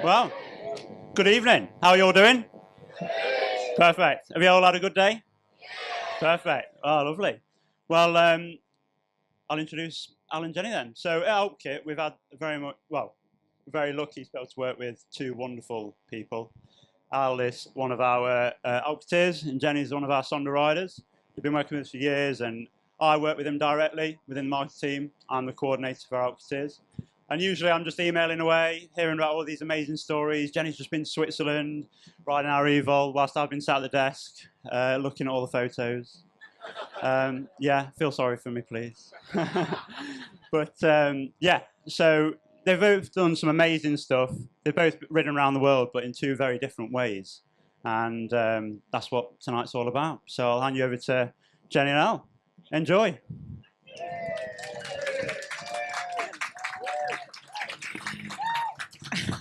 Well, good evening. How are you all doing? Perfect. Have you all had a good day? Perfect. Oh, lovely. Well, I'll introduce Al and Jenny then. So at Outkit, we've had very lucky to be able to work with two wonderful people. Al is one of our Outketeers and Jenny is one of our Sonder riders. They've been working with us for years, and I work with them directly within the marketing team. I'm the coordinator for our Outketeers. And usually I'm just emailing away, hearing about all these amazing stories. Jenny's just been to Switzerland, riding our Evil, whilst I've been sat at the desk, looking at all the photos. Yeah, feel sorry for me, please. But yeah, so they've both done some amazing stuff. They've both ridden around the world, but in two very different ways. And that's what tonight's all about. So I'll hand you over to Jenny and Al. Enjoy.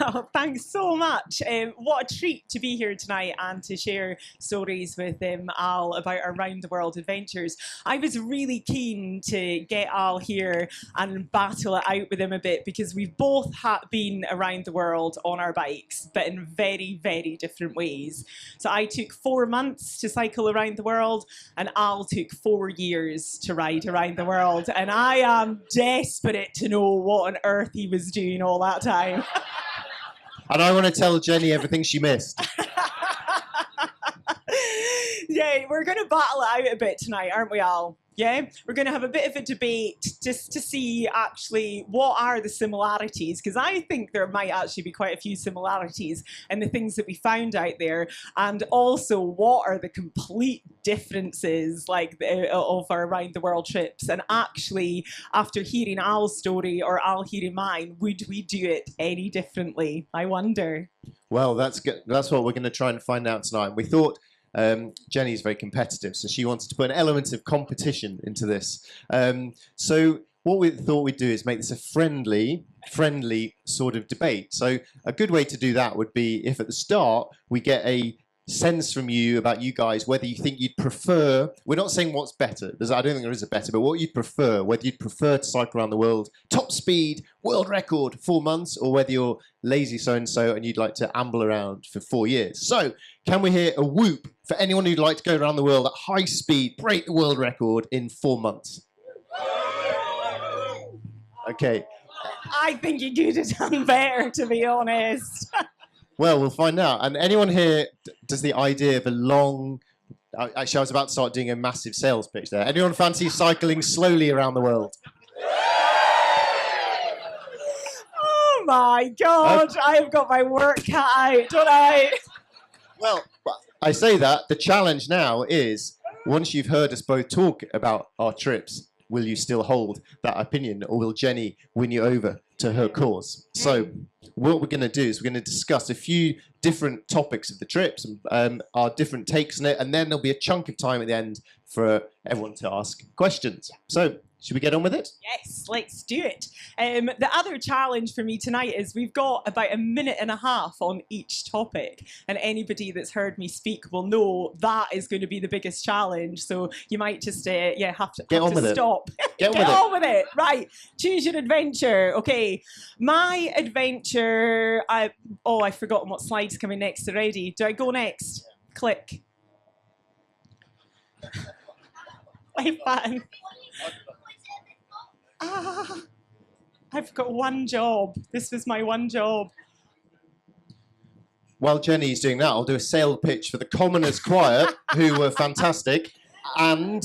Oh, thanks so much. What a treat to be here tonight and to share stories with Al about our round the world adventures. I was really keen to get Al here and battle it out with him a bit because we've both been around the world on our bikes, but in very, very different ways. So I took 4 months to cycle around the world and Al took 4 years to ride around the world. And I am desperate to know what on earth he was doing all that time. And I want to tell Jenny everything she missed. Yeah, we're going to battle it out a bit tonight, aren't we, Al? Yeah, we're going to have a bit of a debate just to see actually what are the similarities, because I think there might actually be quite a few similarities in the things that we found out there, and also what are the complete differences of our around the world trips. And actually, after hearing Al's story or Al hearing mine, would we do it any differently? I wonder. Well, that's good. That's what we're going to try and find out tonight. We thought Jenny's very competitive, so she wanted to put an element of competition into this. So what we thought we'd do is make this a friendly sort of debate. So a good way to do that would be if at the start we get a sense from you about you guys, whether you think you'd prefer, we're not saying what's better, I don't think there is a better, but what you'd prefer, whether you'd prefer to cycle around the world, top speed, world record, 4 months, or whether you're lazy so-and-so and you'd like to amble around for 4 years. So can we hear a whoop for anyone who'd like to go around the world at high speed, break the world record in 4 months? Okay. I think you could have done better, to be honest. Well, we'll find out. And anyone here, does the idea of a long... Actually, I was about to start doing a massive sales pitch there. Anyone fancy cycling slowly around the world? Oh my God, I have got my work cut out, don't I? Well, I say that. The challenge now is, once you've heard us both talk about our trips, will you still hold that opinion, or will Jenny win you over to her cause? So what we're going to do is we're going to discuss a few different topics of the trips and our different takes on it, and then there'll be a chunk of time at the end for everyone to ask questions. So should we get on with it? Yes, let's do it. The other challenge for me tonight is we've got about 1.5 minutes on each topic, and anybody that's heard me speak will know that is going to be the biggest challenge. So you might just have to stop. Get on with it. Right. Choose your adventure. Okay. My adventure. I've forgotten what slide's coming next already. Do I go next? Click. Life button. I've got one job. This was my one job. While Jenny's doing that, I'll do a sale pitch for the Commoners Choir, who were fantastic and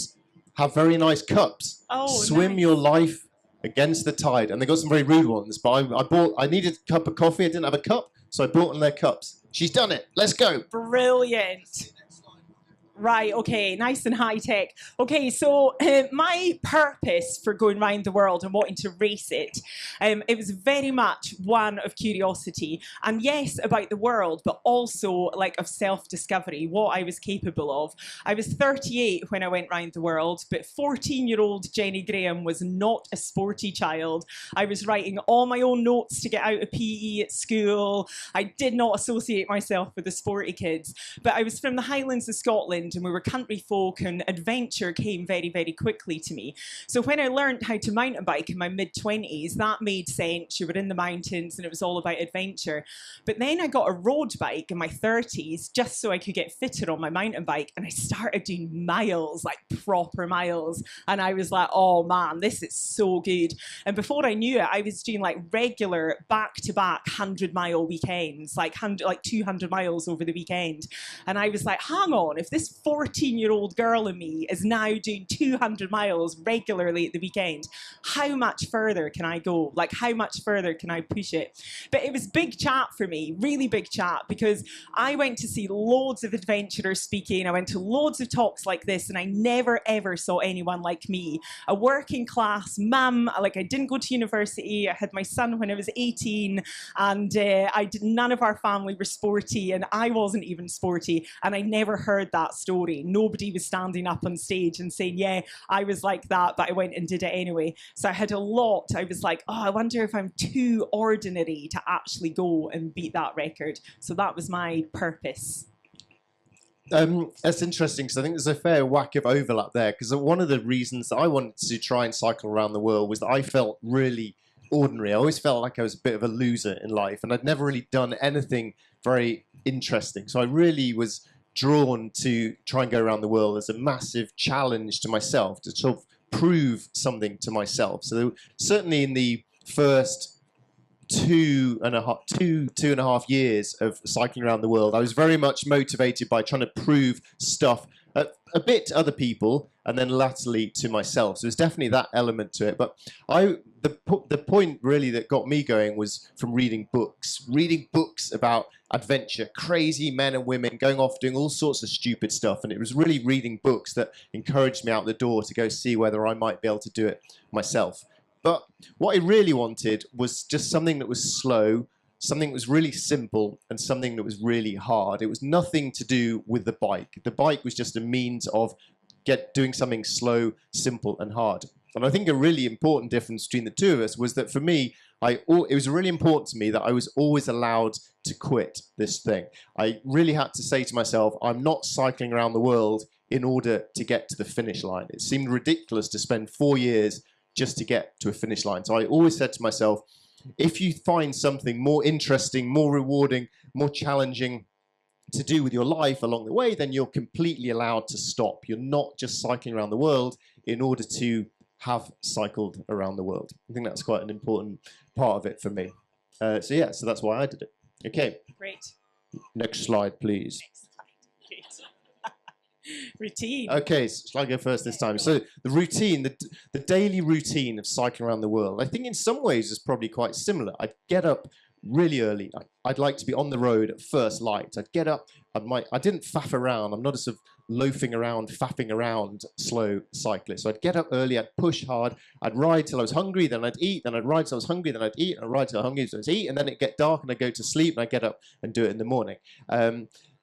have very nice cups. Oh, Swim nice. your life against the tide. And they got some very rude ones, but I needed a cup of coffee. I didn't have a cup, so I bought them their cups. She's done it. Let's go. Brilliant. Right, okay, nice and high tech. Okay, so my purpose for going around the world and wanting to race it, it was very much one of curiosity. And yes, about the world, but also of self-discovery, what I was capable of. I was 38 when I went round the world, but 14-year-old Jenny Graham was not a sporty child. I was writing all my own notes to get out of PE at school. I did not associate myself with the sporty kids, but I was from the Highlands of Scotland, England and we were country folk, and adventure came very, very quickly to me. So when I learned how to mountain bike in my mid-20s, that made sense. You were in the mountains and it was all about adventure. But then I got a road bike in my 30s just so I could get fitter on my mountain bike, and I started doing miles, like proper miles. And I was like, oh man, this is so good. And before I knew it, I was doing like regular back-to-back 100-mile weekends, like 200 miles over the weekend. And I was like, hang on, if this 14-year-old girl in me is now doing 200 miles regularly at the weekend, how much further can I go? Like, how much further can I push it? But it was big chat for me, really big chat, because I went to see loads of adventurers speaking. I went to loads of talks like this, and I never ever saw anyone like me. A working class mum, like I didn't go to university. I had my son when I was 18, and none of our family were sporty, and I wasn't even sporty, and I never heard that story. Nobody was standing up on stage and saying, yeah, I was like that, but I went and did it anyway. So I had a lot. I was like, oh, I wonder if I'm too ordinary to actually go and beat that record. So that was my purpose. That's interesting, because I think there's a fair whack of overlap there, because one of the reasons that I wanted to try and cycle around the world was that I felt really ordinary. I always felt like I was a bit of a loser in life, and I'd never really done anything very interesting. So I really was drawn to try and go around the world as a massive challenge to myself, to sort of prove something to myself. So certainly in the first two and a half years of cycling around the world, I was very much motivated by trying to prove stuff a bit to other people, and then latterly to myself. So there's definitely that element to it. But the point really that got me going was from reading books about adventure, crazy men and women going off doing all sorts of stupid stuff. And it was really reading books that encouraged me out the door to go see whether I might be able to do it myself. But what I really wanted was just something that was slow, something that was really simple, and something that was really hard. It was nothing to do with the bike. The bike was just a means of doing something slow, simple, and hard. And I think a really important difference between the two of us was that for me, it was really important to me that I was always allowed to quit this thing. I really had to say to myself, I'm not cycling around the world in order to get to the finish line. It seemed ridiculous to spend 4 years just to get to a finish line. So I always said to myself, if you find something more interesting, more rewarding, more challenging to do with your life along the way, then you're completely allowed to stop. You're not just cycling around the world in order to have cycled around the world. I think that's quite an important part of it for me. So that's why I did it. Okay. Great. Next slide, please. Next slide. Great. Routine. Okay, so shall I go first this time? So the routine, the daily routine of cycling around the world, I think in some ways is probably quite similar. I'd get up really early. I'd like to be on the road at first light. I'd get up. I didn't faff around. I'm not a sort of loafing around, faffing around slow cyclist. So I'd get up early. I'd push hard. I'd ride till I was hungry. Then I'd eat. Then I'd ride till I was hungry. Then I'd eat. I'd ride till I was hungry. So I'd eat. And then it'd get dark and I'd go to sleep. And I'd get up and do it in the morning.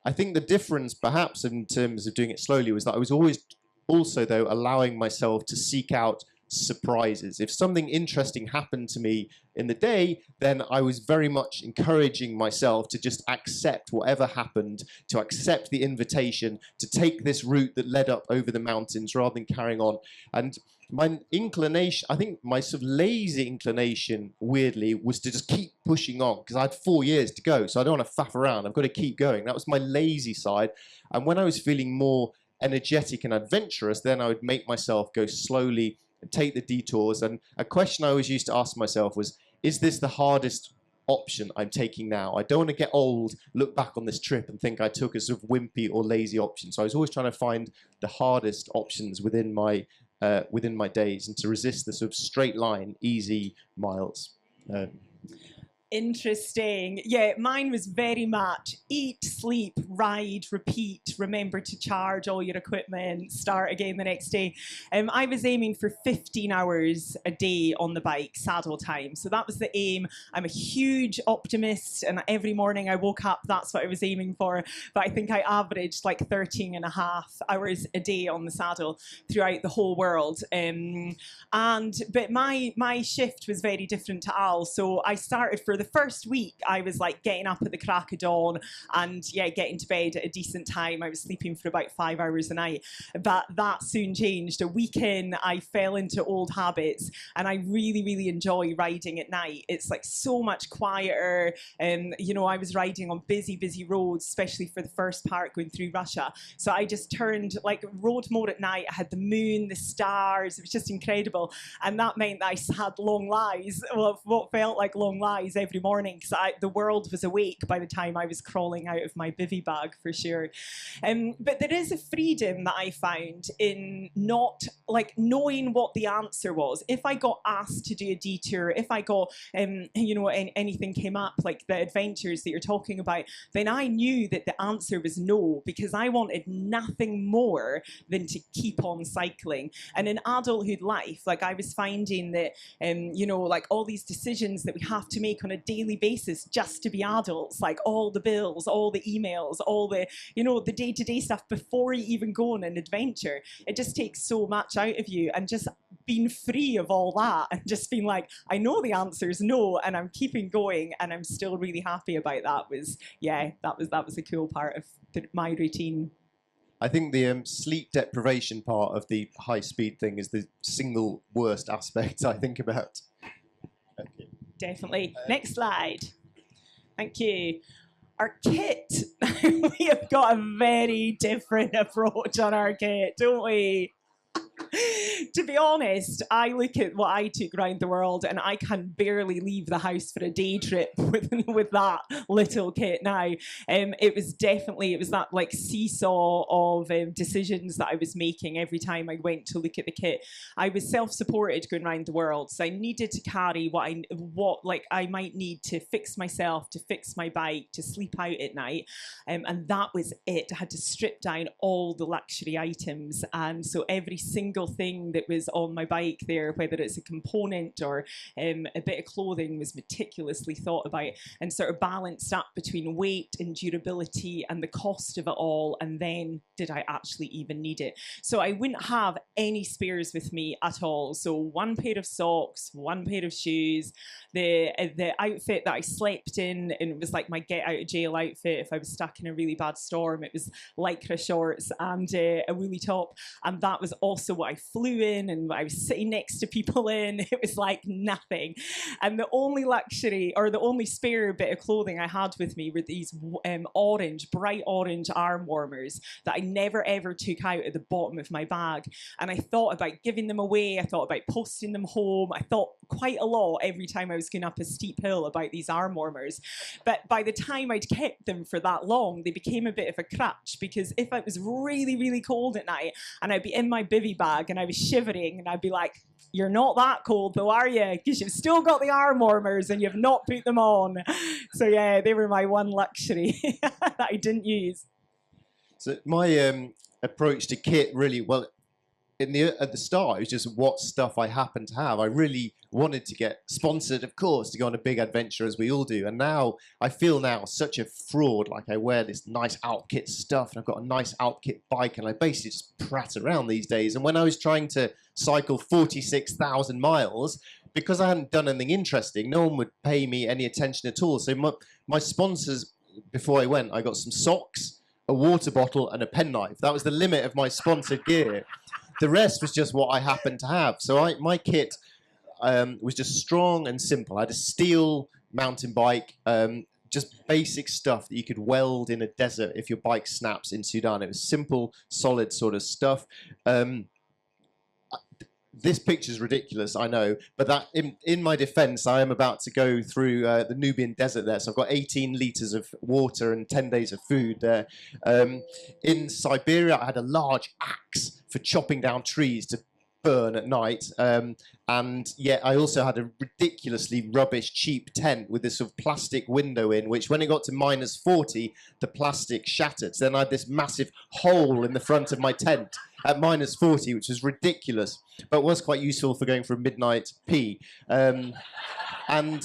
I think the difference, perhaps, in terms of doing it slowly was that I was always also, though, allowing myself to seek out surprises. If something interesting happened to me in the day, then I was very much encouraging myself to just accept whatever happened, to accept the invitation, to take this route that led up over the mountains rather than carrying on. And my inclination, I think my sort of lazy inclination, weirdly, was to just keep pushing on because I had 4 years to go. So I don't want to faff around. I've got to keep going. That was my lazy side. And when I was feeling more energetic and adventurous, then I would make myself go slowly and take the detours. And a question I always used to ask myself was, is this the hardest option I'm taking now? I don't want to get old, look back on this trip and think I took a sort of wimpy or lazy option. So I was always trying to find the hardest options within my days and to resist the sort of straight line, easy miles. Interesting. Yeah, mine was very much eat, sleep, ride, repeat, remember to charge all your equipment, start again the next day. I was aiming for 15 hours a day on the bike, saddle time. So that was the aim. I'm a huge optimist, and every morning I woke up, that's what I was aiming for. But I think I averaged like 13 and a half hours a day on the saddle throughout the whole world. But my shift was very different to Al. So I started for the the first week, I was like getting up at the crack of dawn and getting to bed at a decent time. I was sleeping for about 5 hours a night. But that soon changed. A week in, I fell into old habits, and I really, really enjoy riding at night. It's like so much quieter. You know, I was riding on busy, busy roads, especially for the first part going through Russia. So I just turned, like, rode more at night. I had the moon, the stars. It was just incredible. And that meant that I had long lies, well, what felt like long lies every morning, because the world was awake by the time I was crawling out of my bivvy bag, for sure. But there is a freedom that I found in not, like, knowing what the answer was. If I got asked to do a detour, if I got, you know, anything came up, like the adventures that you're talking about, then I knew that the answer was no, because I wanted nothing more than to keep on cycling. And in adulthood life, like, I was finding that, you know, like, all these decisions that we have to make on a daily basis just to be adults, like all the bills, all the emails, all the, you know, the day-to-day stuff before you even go on an adventure, it just takes so much out of you. And just being free of all that and just being like, I know the answer is no, and I'm keeping going, and I'm still really happy about that was, that was a cool part of my routine. I think the sleep deprivation part of the high speed thing is the single worst aspect I think about. Okay. Definitely. Next slide. Thank you. Our kit. We have got a very different approach on our kit, don't we? To be honest, I look at what I took around the world and I can barely leave the house for a day trip with that little kit now. It was that like seesaw of decisions that I was making every time I went to look at the kit. I was self-supported going around the world, so I needed to carry what I might need to fix myself, to fix my bike, to sleep out at night, and that was it. I had to strip down all the luxury items, and so every single thing that was on my bike there, whether it's a component or a bit of clothing, was meticulously thought about and sort of balanced up between weight and durability and the cost of it all, and then did I actually even need it? So I wouldn't have any spares with me at all. So one pair of socks, one pair of shoes, the outfit that I slept in, and it was like my get out of jail outfit if I was stuck in a really bad storm. It was lycra shorts and a woolly top, and that was also what I flew in and I was sitting next to people in. It was like nothing. And the only luxury or the only spare bit of clothing I had with me were these bright orange arm warmers that I never ever took out at the bottom of my bag. And I thought about giving them away. I thought about posting them home. I thought quite a lot every time I was going up a steep hill about these arm warmers. But by the time I'd kept them for that long, they became a bit of a crutch, because if it was really, really cold at night and I'd be in my bivvy bag and I was shivering and I'd be like, you're not that cold though, are you? Because you've still got the arm warmers and you've not put them on. So yeah, they were my one luxury that I didn't use. So my approach to kit really, well, at the start, it was just what stuff I happened to have. I really wanted to get sponsored, of course, to go on a big adventure, as we all do. And now I feel now such a fraud. Like, I wear this nice Alpkit stuff, and I've got a nice Alpkit bike, and I basically just prat around these days. And when I was trying to cycle 46,000 miles, because I hadn't done anything interesting, no one would pay me any attention at all. So my sponsors, before I went, I got some socks, a water bottle, and a penknife. That was the limit of my sponsored gear. The rest was just what I happened to have. So my kit was just strong and simple. I had a steel mountain bike, just basic stuff that you could weld in a desert if your bike snaps in Sudan. It was simple, solid sort of stuff. This picture's ridiculous, I know, but that in my defense, I am about to go through the Nubian desert there. So I've got 18 liters of water and 10 days of food there. In Siberia, I had a large axe for chopping down trees to burn at night. And yet I also had a ridiculously rubbish, cheap tent with this sort of plastic window in, which when it got to -40, the plastic shattered. So then I had this massive hole in the front of my tent at -40, which was ridiculous, but was quite useful for going for a midnight pee. And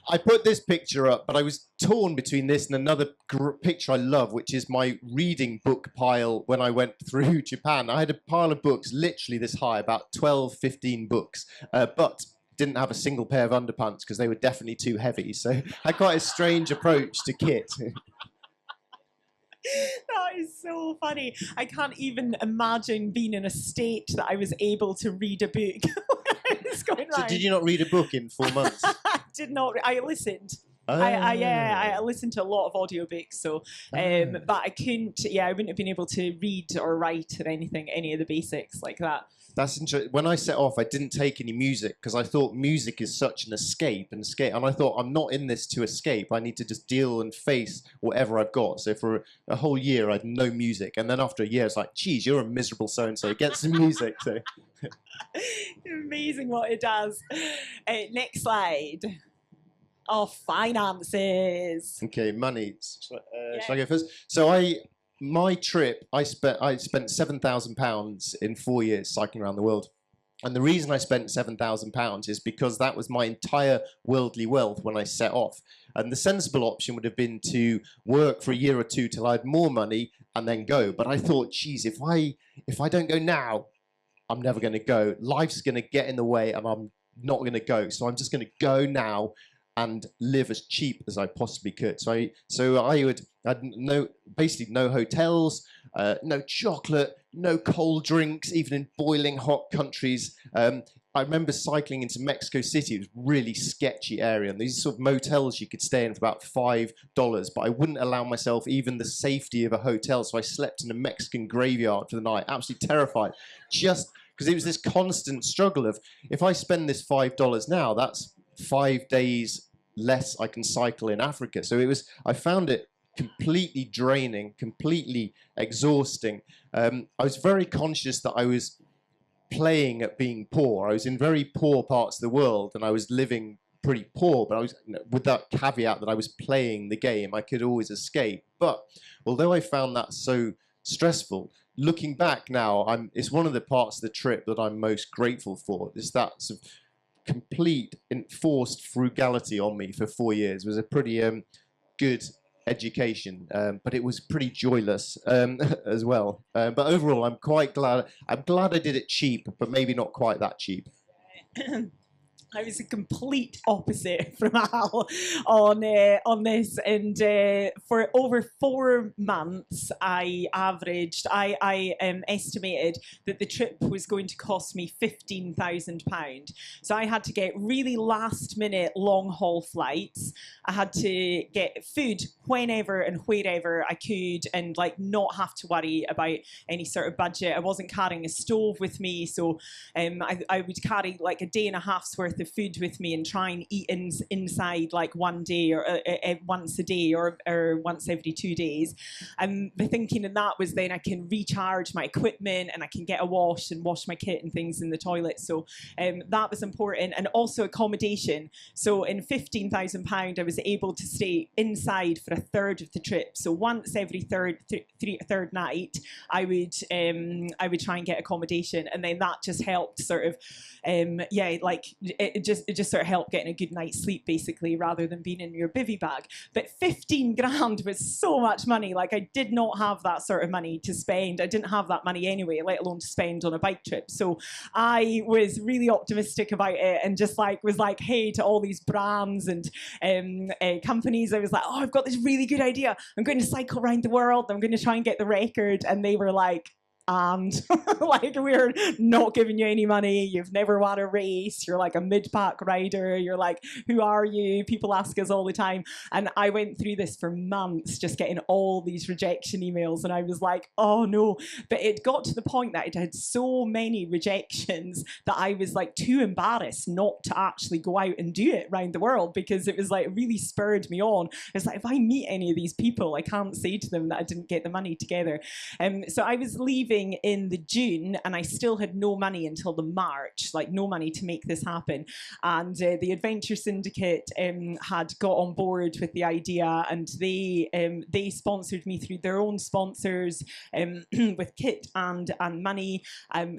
I put this picture up, but I was torn between this and another picture I love, which is my reading book pile when I went through Japan. I had a pile of books literally this high, about 12, 15 books. But didn't have a single pair of underpants because they were definitely too heavy. So I had quite a strange approach to kit. That is so funny. I can't even imagine being in a state that I was able to read a book when I was going So round. did you not read a book in 4 months? I did not. I listened. Oh. I listened to a lot of audiobooks, so but I couldn't. Yeah, I wouldn't have been able to read or write or anything, any of the basics like that. That's interesting. When I set off, I didn't take any music because I thought music is such an escape, and I thought I'm not in this to escape. I need to just deal and face whatever I've got. So for a whole year, I had no music, and then after a year, it's like, geez, you're a miserable so-and-so. Get some music. So amazing what it does. Next slide. Oh, finances. Okay, money. Shall I go first? So my trip, I spent £7,000 in 4 years cycling around the world. And the reason I spent £7,000 is because that was my entire worldly wealth when I set off. And the sensible option would have been to work for a year or two till I had more money and then go. But I thought, geez, if I don't go now, I'm never going to go. Life's going to get in the way and I'm not going to go. So I'm just going to go now and live as cheap as I possibly could. So I had basically no hotels, no chocolate, no cold drinks, even in boiling hot countries. I remember cycling into Mexico City. It was a really sketchy area, and these sort of motels you could stay in for about $5, but I wouldn't allow myself even the safety of a hotel, so I slept in a Mexican graveyard for the night, absolutely terrified, just because it was this constant struggle of, if I spend this $5 now, that's 5 days less I can cycle in Africa. So I found it completely draining, completely exhausting. I was very conscious that I was playing at being poor. I was in very poor parts of the world and I was living pretty poor, but I was, with that caveat that I was playing the game, I could always escape. But although I found that so stressful, looking back now, it's one of the parts of the trip that I'm most grateful for. Is that sort of complete enforced frugality on me for 4 years. It was a pretty good education, but it was pretty joyless as well. But overall, I'm quite glad. I'm glad I did it cheap, but maybe not quite that cheap. I was a complete opposite from Al on this, and for over 4 months, I estimated that the trip was going to cost me £15,000. So I had to get really last-minute long-haul flights. I had to get food whenever and wherever I could, and like not have to worry about any sort of budget. I wasn't carrying a stove with me, so I would carry like a day and a half's worth of food with me and try and eat inside like one day or once a day or once every 2 days. And the thinking in that was then I can recharge my equipment and I can get a wash and wash my kit and things in the toilet. So that was important. And also accommodation. So in £15,000, I was able to stay inside for a third of the trip. So once every third night, I would try and get accommodation, and then that just helped sort of it just sort of helped getting a good night's sleep basically, rather than being in your bivvy bag. But 15 grand was so much money. Like, I did not have that sort of money to spend. I didn't have that money anyway, let alone to spend on a bike trip. So I was really optimistic about it, and just was like, hey, to all these brands and companies, I was like, oh, I've got this really good idea. I'm going to cycle around the world. I'm going to try and get the record. And they were like, and like, we're not giving you any money. You've never won a race. You're like a mid-pack rider. You're like, who are you? People ask us all the time. And I went through this for months, just getting all these rejection emails. And I was like, oh no. But it got to the point that it had so many rejections that I was like too embarrassed not to actually go out and do it around the world, because it was like, it really spurred me on. It's like, if I meet any of these people, I can't say to them that I didn't get the money together. So I was leaving in the June, and I still had no money until the March, like no money to make this happen. And the Adventure Syndicate had got on board with the idea, and they sponsored me through their own sponsors with kit and money.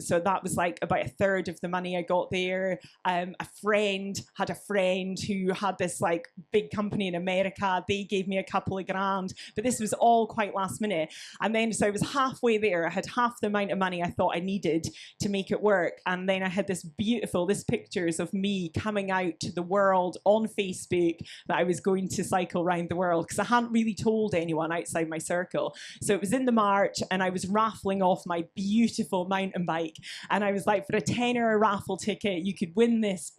So that was like about a third of the money I got there. A friend who had this like big company in America. They gave me a couple of grand, but this was all quite last minute. And then so I was halfway there. I had half half the amount of money I thought I needed to make it work. And then I had this pictures of me coming out to the world on Facebook that I was going to cycle around the world, because I hadn't really told anyone outside my circle. So it was in the March, and I was raffling off my beautiful mountain bike. And I was like, for a tenner a raffle ticket, you could win this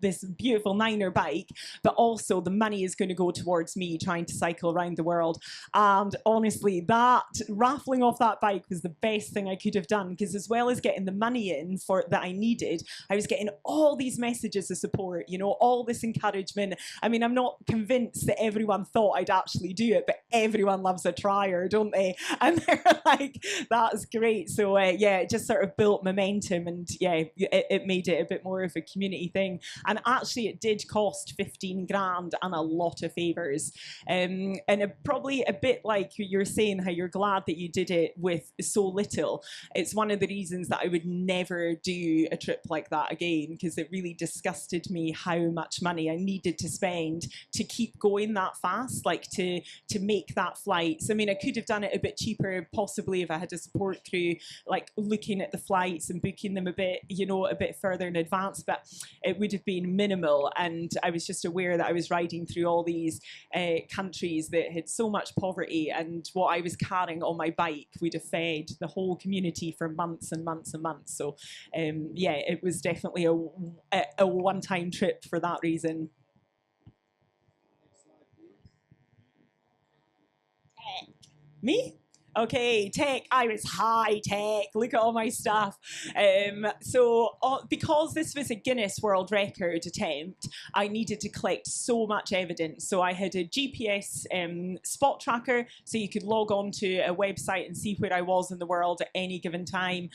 this beautiful Niner bike, but also the money is going to go towards me trying to cycle around the world. And honestly, that raffling off that bike was the best thing I could have done, because as well as getting the money in for that I needed, I was getting all these messages of support, you know, all this encouragement. I mean, I'm not convinced that everyone thought I'd actually do it, but everyone loves a trier, don't they? And they're like, that's great. So yeah, it just sort of built momentum, and yeah, it made it a bit more of a community thing. And actually it did cost 15 grand and a lot of favours. And probably a bit like you're saying, how you're glad that you did it with so little. It's one of the reasons that I would never do a trip like that again, because it really disgusted me how much money I needed to spend to keep going that fast, like to make that flight. So, I mean, I could have done it a bit cheaper, possibly, if I had a support crew, like looking at the flights and booking them a bit, you know, a bit further in advance, but it would have been minimal. And I was just aware that I was riding through all these countries that had so much poverty, and what I was carrying on my bike would have fed the whole community for months and months and months. So yeah, it was definitely a one-time trip for that reason. Me? Okay, tech. I was high tech. Look at all my stuff. So because this was a Guinness World Record attempt, I needed to collect so much evidence. So I had a GPS spot tracker, so you could log on to a website and see where I was in the world at any given time,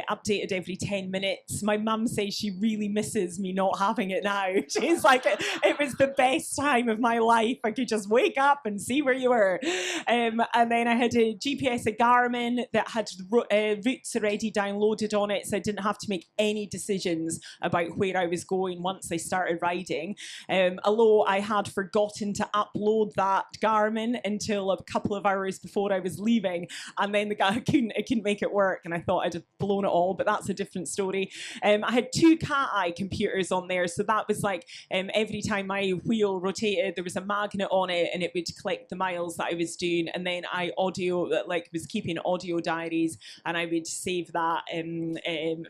updated every 10 minutes. My mum says she really misses me not having it now. She's like, it was the best time of my life. I could just wake up and see where you were. And then I had a GPS, a Garmin that had routes already downloaded on it, so I didn't have to make any decisions about where I was going once I started riding. Although I had forgotten to upload that Garmin until a couple of hours before I was leaving, and then I couldn't make it work, and I thought I'd have blown it all, but that's a different story. I had 2 cat eye computers on there, so that was like every time my wheel rotated, there was a magnet on it, and it would collect the miles that I was doing, and then I was keeping audio diaries, and I would save that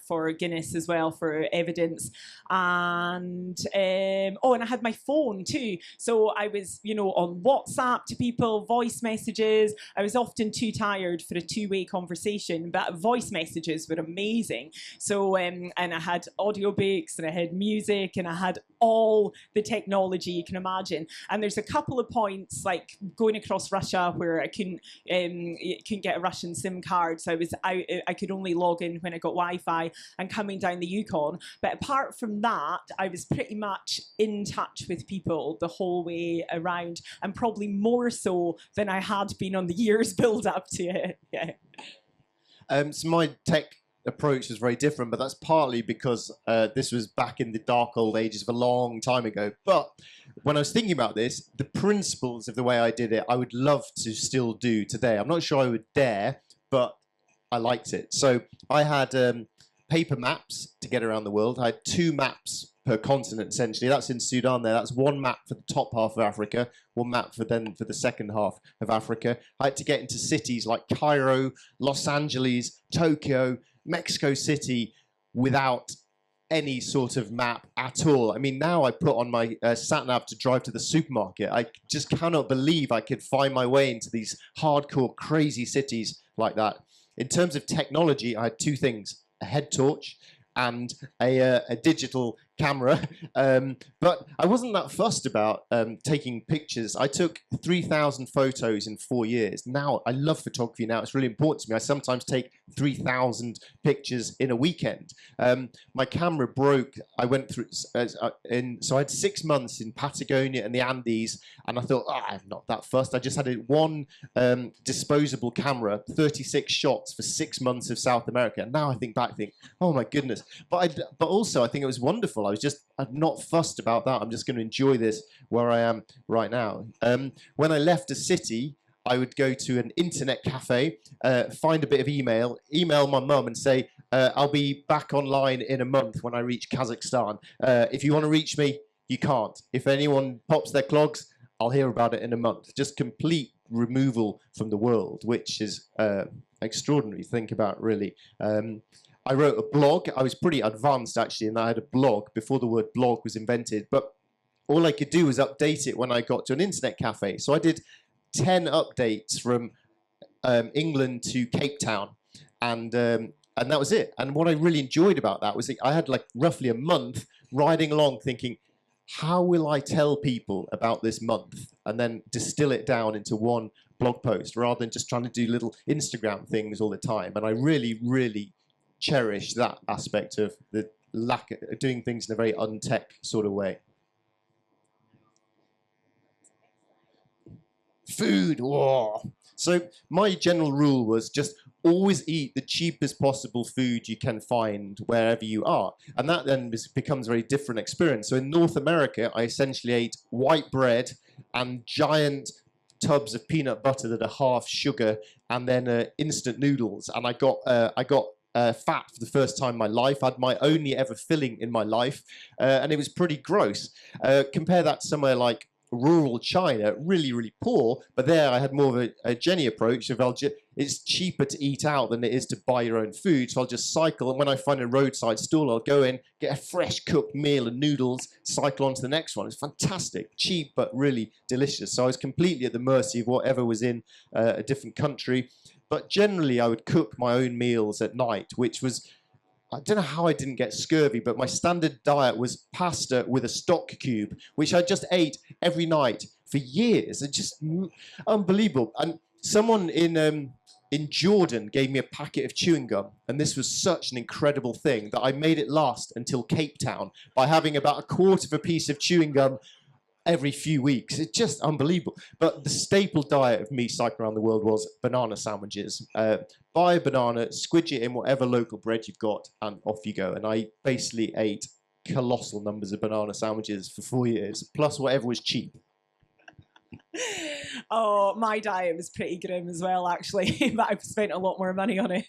for Guinness as well for evidence. And and I had my phone too, so I was, you know, on WhatsApp to people, voice messages. I was often too tired for a 2-way conversation, but voice messages were amazing. So and I had audiobooks, and I had music, and I had all the technology you can imagine. And there's a couple of points, like going across Russia, where I couldn't get a Russian SIM card, so I could only log in when I got Wi-Fi, and coming down the Yukon. But apart from that, I was pretty much in touch with people the whole way around, and probably more so than I had been on the years build up to it. Yeah. So my tech approach was very different, but that's partly because this was back in the dark old ages of a long time ago. But when I was thinking about this, the principles of the way I did it, I would love to still do today. I'm not sure I would dare, but I liked it. So I had paper maps to get around the world. I had 2 maps per continent, essentially. That's in Sudan there. That's 1 map for the top half of Africa, 1 map for the second half of Africa. I had to get into cities like Cairo, Los Angeles, Tokyo, Mexico City without any sort of map at all. I mean, now I put on my sat-nav to drive to the supermarket. I just cannot believe I could find my way into these hardcore, crazy cities like that. In terms of technology, I had 2 things: a head torch and a digital camera, but I wasn't that fussed about taking pictures. I took 3,000 photos in 4 years. Now, I love photography now. It's really important to me. I sometimes take 3,000 pictures in a weekend. My camera broke. I went through, so I had 6 months in Patagonia and the Andes, and I thought, I'm not that fussed. I just had 1 disposable camera, 36 shots for 6 months of South America. And now I think back, oh my goodness. But also I think it was wonderful. I'm not fussed about that. I'm just going to enjoy this where I am right now. When I left a city, I would go to an internet cafe, find a bit of email my mum and say, I'll be back online in a month when I reach Kazakhstan. If you want to reach me, you can't. If anyone pops their clogs, I'll hear about it in a month. Just complete removal from the world, which is extraordinary to think about, really. I wrote a blog. I was pretty advanced, actually, and I had a blog before the word blog was invented. But all I could do was update it when I got to an internet cafe. So I did 10 updates from England to Cape Town. And that was it. And what I really enjoyed about that was I had like roughly a month riding along thinking, how will I tell people about this month? And then distill it down into one blog post rather than just trying to do little Instagram things all the time. And I really, really cherish that aspect of the lack of doing things in a very untech sort of way. Food, whoa. So my general rule was just always eat the cheapest possible food you can find wherever you are. And that then becomes a very different experience. So in North America, I essentially ate white bread and giant tubs of peanut butter that are half sugar, and then instant noodles. And I got fat for the first time in my life. I had my only ever filling in my life, and it was pretty gross. Compare that to somewhere like rural China, really, really poor, but there I had more of a Jenny approach of it's cheaper to eat out than it is to buy your own food, so I'll just cycle, and when I find a roadside stall, I'll go in, get a fresh cooked meal and noodles, cycle on to the next one. It's fantastic, cheap, but really delicious. So I was completely at the mercy of whatever was in a different country, but generally I would cook my own meals at night, which was, I don't know how I didn't get scurvy, but my standard diet was pasta with a stock cube, which I just ate every night for years. It's just unbelievable. And someone in Jordan gave me a packet of chewing gum, and this was such an incredible thing that I made it last until Cape Town by having about a quarter of a piece of chewing gum every few weeks. It's just unbelievable. But the staple diet of me cycling around the world was banana sandwiches. Buy a banana, squidge it in whatever local bread you've got, and off you go. And I basically ate colossal numbers of banana sandwiches for 4 years, plus whatever was cheap. Oh, my diet was pretty grim as well, actually, but I've spent a lot more money on it.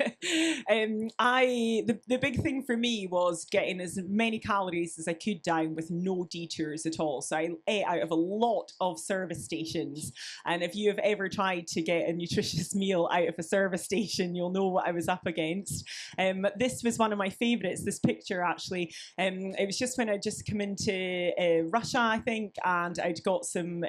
The big thing for me was getting as many calories as I could down with no detours at all. So I ate out of a lot of service stations. And if you have ever tried to get a nutritious meal out of a service station, you'll know what I was up against. This was one of my favourites, this picture, actually. It was just when I'd just come into Russia, I think, and I'd got some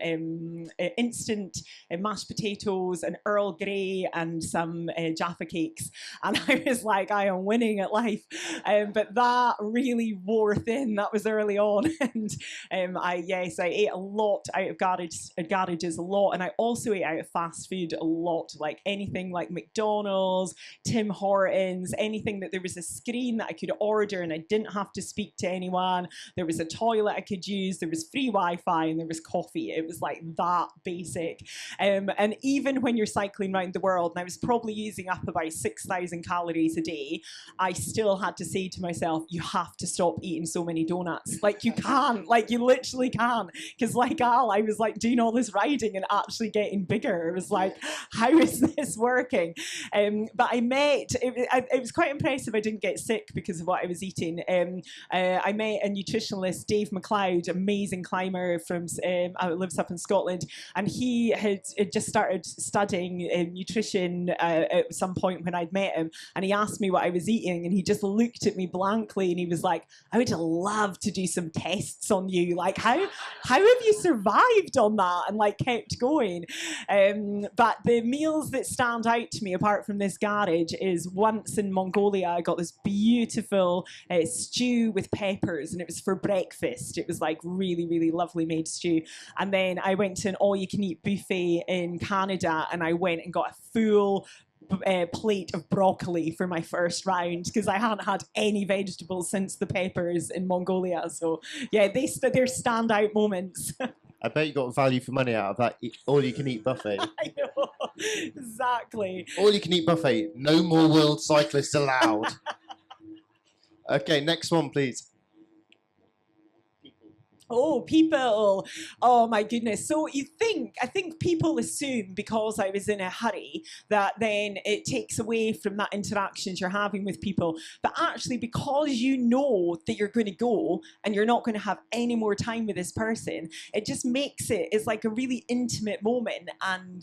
instant mashed potatoes and Earl Grey and some Jaffa cakes, and I was like, I am winning at life. But that really wore thin. That was early on, and I ate a lot out of garages a lot, and I also ate out of fast food a lot, like anything like McDonald's, Tim Hortons, anything that there was a screen that I could order and I didn't have to speak to anyone. There was a toilet I could use, there was free Wi-Fi, and there was coffee. It was like that basic. And even when you're cycling around the world, and I was probably using up about 6,000 calories a day, I still had to say to myself, you have to stop eating so many donuts. Like, you can't, like, you literally can't. Because like Al, I was like doing all this riding and actually getting bigger. It was like, how is this working? But I met, it was quite impressive I didn't get sick because of what I was eating. I met a nutritionalist, Dave McLeod, amazing climber from, lives up in Scotland, and he had just started studying nutrition at some point when I'd met him, and he asked me what I was eating, and he just looked at me blankly, and he was like, I would love to do some tests on you. Like, how have you survived on that and like kept going? But the meals that stand out to me, apart from this garage, is once in Mongolia, I got this beautiful stew with peppers, and it was for breakfast. It was like really, really lovely made stew. And then I went to an all-you-can-eat buffet in Canada, and I went and got a full plate of broccoli for my first round because I hadn't had any vegetables since the peppers in Mongolia. So yeah, they're standout moments. I bet you got value for money out of that all-you-can-eat buffet. I know, exactly. All-you-can-eat buffet. No more world cyclists allowed. Okay, next one, please. Oh, people. Oh my goodness. So I think people assume because I was in a hurry that then it takes away from that interactions you're having with people. But actually, because you know that you're going to go and you're not going to have any more time with this person, it just makes it's like a really intimate moment. And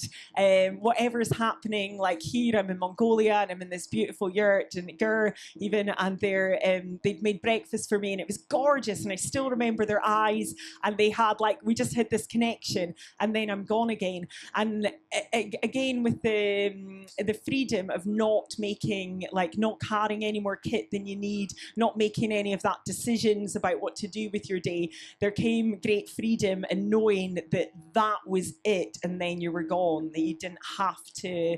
whatever's happening, like here, I'm in Mongolia and I'm in this beautiful yurt in Gur, even, and they'd made breakfast for me and it was gorgeous. And I still remember their eyes. And they had we just had this connection, and then I'm gone again. And again with the freedom of not making not carrying any more kit than you need, not making any of that decisions about what to do with your day. There came great freedom in knowing that that was it, and then you were gone. That you didn't have to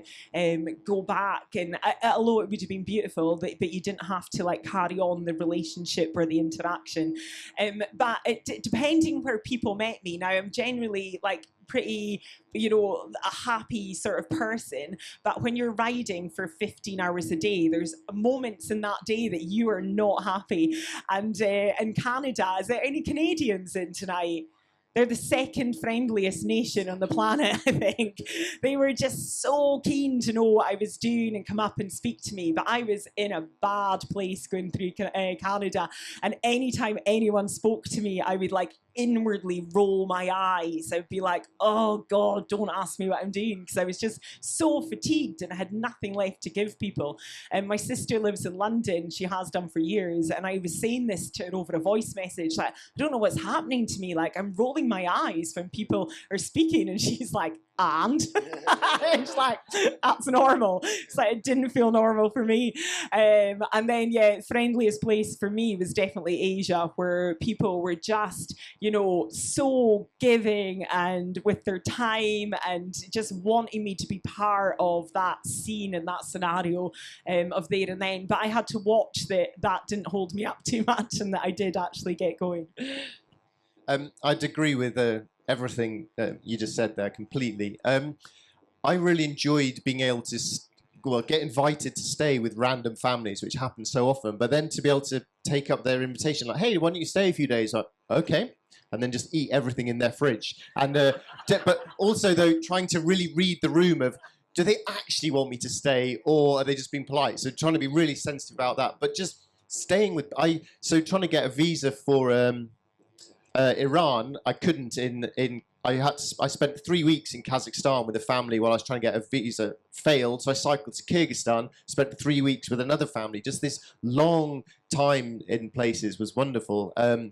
go back, and although it would have been beautiful, but you didn't have to carry on the relationship or the interaction. But depending where people met me, now I'm generally pretty, a happy sort of person. But when you're riding for 15 hours a day, there's moments in that day that you are not happy. And in Canada, is there any Canadians in tonight? They're the second friendliest nation on the planet, I think. They were just so keen to know what I was doing and come up and speak to me. But I was in a bad place going through Canada. And anytime anyone spoke to me, I would inwardly roll my eyes. I'd be like, oh God, don't ask me what I'm doing, because I was just so fatigued and I had nothing left to give people. And my sister lives in London, she has done for years, and I was saying this to her over a voice message, I don't know what's happening to me, I'm rolling my eyes when people are speaking, and she's like, and it's that's normal. It's it didn't feel normal for me. And then friendliest place for me was definitely Asia, where people were just so giving and with their time and just wanting me to be part of that scene and that scenario of there and then. But I had to watch that didn't hold me up too much, and that I did actually get going. I'd agree with everything you just said there completely. I really enjoyed being able to get invited to stay with random families, which happens so often, but then to be able to take up their invitation, hey, why don't you stay a few days? Okay. And then just eat everything in their fridge. And but also, though, trying to really read the room of, do they actually want me to stay, or are they just being polite? So trying to be really sensitive about that. But just staying with... trying to get a visa for Iran, I couldn't I spent 3 weeks in Kazakhstan with a family while I was trying to get a visa. Failed, so I cycled to Kyrgyzstan, spent 3 weeks with another family. Just this long time in places was wonderful, and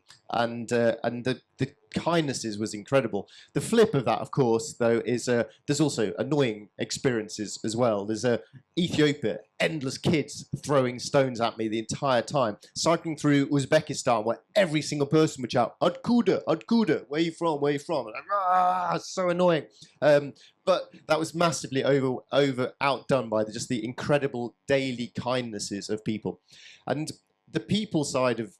the kindnesses was incredible. The flip of that, of course, though, is there's also annoying experiences as well. There's Ethiopia, endless kids throwing stones at me the entire time. Cycling through Uzbekistan, where every single person would shout, "Adkuda, Adkuda, where you from? Where you from?" And so annoying. But that was massively outdone by just the incredible daily kindnesses of people. And the people side of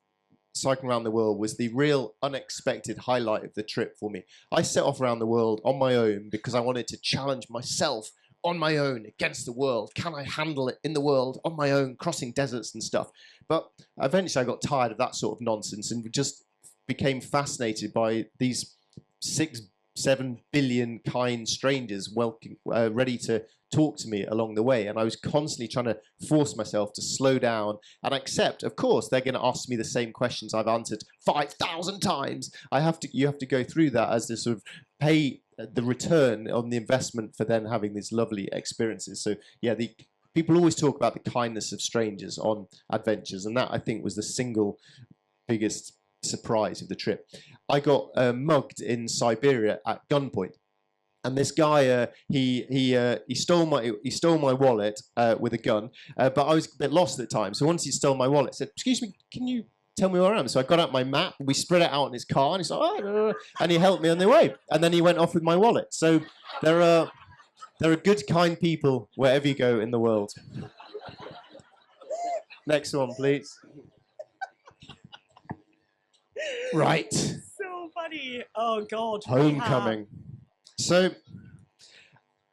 cycling around the world was the real unexpected highlight of the trip for me. I set off around the world on my own because I wanted to challenge myself on my own against the world. Can I handle it in the world on my own, crossing deserts and stuff? But eventually I got tired of that sort of nonsense and just became fascinated by these 6-7 billion kind strangers ready to talk to me along the way. And I was constantly trying to force myself to slow down and accept, of course, they're going to ask me the same questions I've answered 5,000 times. You have to go through that as to sort of pay the return on the investment for then having these lovely experiences. So yeah, people always talk about the kindness of strangers on adventures, and that I think was the single biggest surprise of the trip. I got mugged in Siberia at gunpoint, and this guy he stole my wallet with a gun, but I was a bit lost at the time. So once he stole my wallet, I said, "Excuse me, can you tell me where I am?" So I got out my map, we spread it out in his car, and he's like, "Oh," and he helped me on the way, and then he went off with my wallet. So there are good, kind people wherever you go in the world. Next one, please. Right. So funny. Oh God. Homecoming. So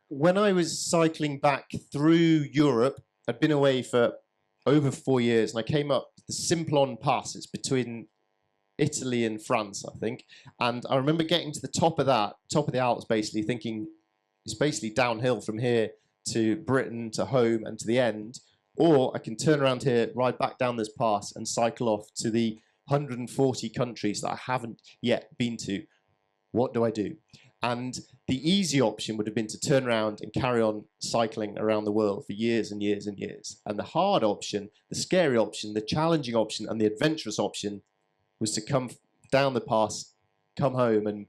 when I was cycling back through Europe, I'd been away for over 4 years, and I came up the Simplon Pass. It's between Italy and France, I think. And I remember getting to the top of the Alps, basically thinking it's basically downhill from here to Britain, to home, and to the end. Or I can turn around here, ride back down this pass, and cycle off to the 140 countries that I haven't yet been to. What do I do? And the easy option would have been to turn around and carry on cycling around the world for years and years and years. And the hard option, the scary option, the challenging option, and the adventurous option was to come down the pass, come home, and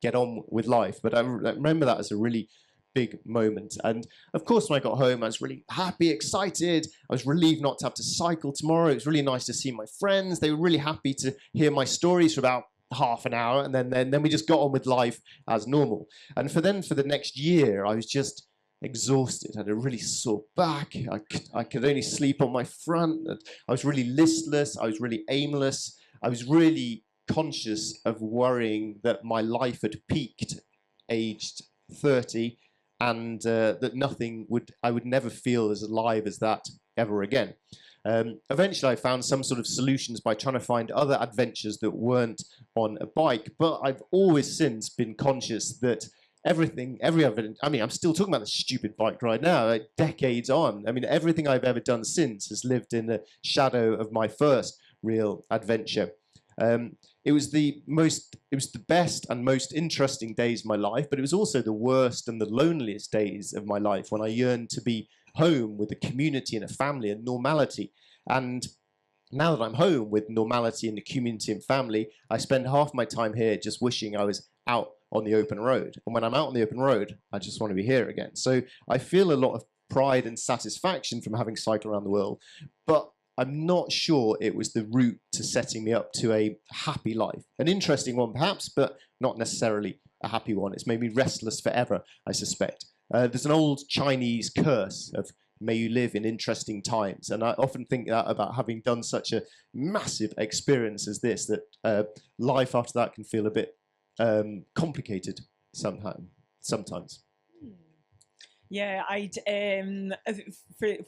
get on with life. But I remember that as a really big moment. And of course, when I got home, I was really happy, excited. I was relieved not to have to cycle tomorrow. It was really nice to see my friends. They were really happy to hear my stories for about half an hour, and then we just got on with life as normal. And for the next year, I was just exhausted. I had a really sore back. I could only sleep on my front. I was really listless. I was really aimless. I was really conscious of worrying that my life had peaked aged 30, and that I would never feel as alive as that ever again. Eventually I found some sort of solutions by trying to find other adventures that weren't on a bike, but I've always since been conscious that I'm still talking about the stupid bike ride now, like decades on. I mean, everything I've ever done since has lived in the shadow of my first real adventure. It was the best and most interesting days of my life, but it was also the worst and the loneliest days of my life, when I yearned to be home with a community and a family and normality. And now that I'm home with normality and the community and family, I spend half my time here just wishing I was out on the open road. And when I'm out on the open road, I just want to be here again. So I feel a lot of pride and satisfaction from having cycled around the world, but I'm not sure it was the route to setting me up to a happy life. An interesting one perhaps, but not necessarily a happy one. It's made me restless forever, I suspect. There's an old Chinese curse of may you live in interesting times. And I often think that about having done such a massive experience as this, that life after that can feel a bit complicated sometimes. Yeah,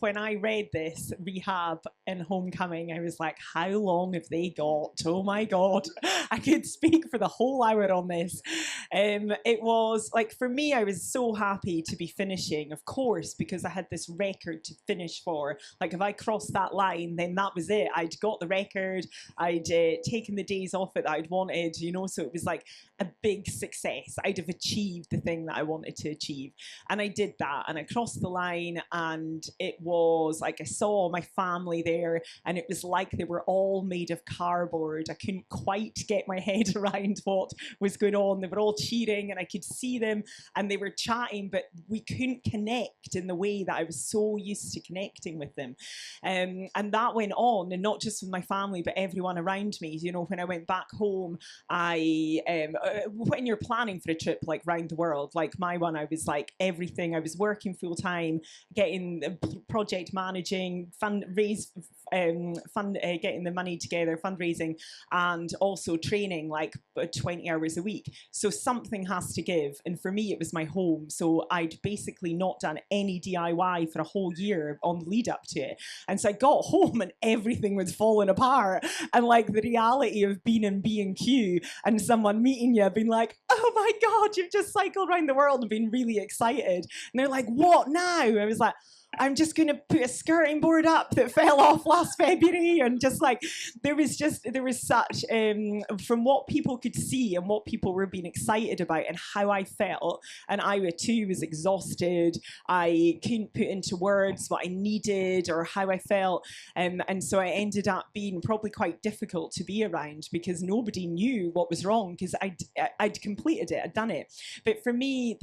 when I read this, Rehab and Homecoming, I was like, how long have they got? Oh my God, I could speak for the whole hour on this. It was like, for me, I was so happy to be finishing, of course, because I had this record to finish for. Like, if I crossed that line, then that was it. I'd got the record, I'd taken the days off it that I'd wanted, so it was like a big success. I'd have achieved the thing that I wanted to achieve. And I did that. And I crossed the line, and it was like I saw my family there, and it was like they were all made of cardboard. I couldn't quite get my head around what was going on. They were all cheering, and I could see them, and they were chatting, but we couldn't connect in the way that I was so used to connecting with them. And that went on, and not just with my family, but everyone around me. When I went back home, when you're planning for a trip like round the world, like my one, I was like everything. I was working full time, getting project managing, getting the money together, fundraising, and also training like 20 hours a week. So something has to give. And for me, it was my home. So I'd basically not done any DIY for a whole year on the lead up to it. And so I got home and everything was falling apart. And like the reality of being in B&Q and someone meeting you, being like, oh my God, you've just cycled around the world and been really excited. And they're like, what now? I was like, I'm just going to put a skirting board up that fell off last February. And just like, there was such, from what people could see and what people were being excited about and how I felt. And I too was exhausted. I couldn't put into words what I needed or how I felt. And so I ended up being probably quite difficult to be around because nobody knew what was wrong because I'd completed it, I'd done it. But for me,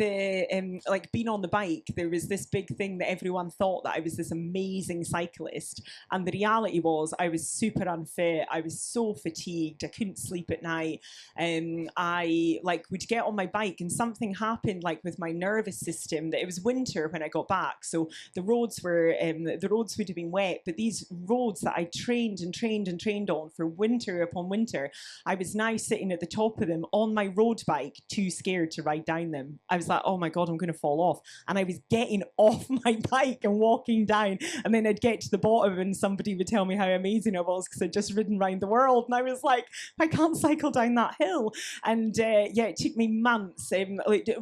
like being on the bike, there was this big thing that everyone thought that I was this amazing cyclist, and the reality was I was super unfit. I was so fatigued. I couldn't sleep at night. I would get on my bike and something happened like with my nervous system that it was winter when I got back, so the roads would have been wet, but these roads that I trained on for winter upon winter, I was now sitting at the top of them on my road bike, too scared to ride down them. I was like, oh my God, I'm going to fall off. And I was getting off my bike and walking down, and then I'd get to the bottom and somebody would tell me how amazing I was because I'd just ridden around the world, and I was like, I can't cycle down that hill. And yeah, it took me months,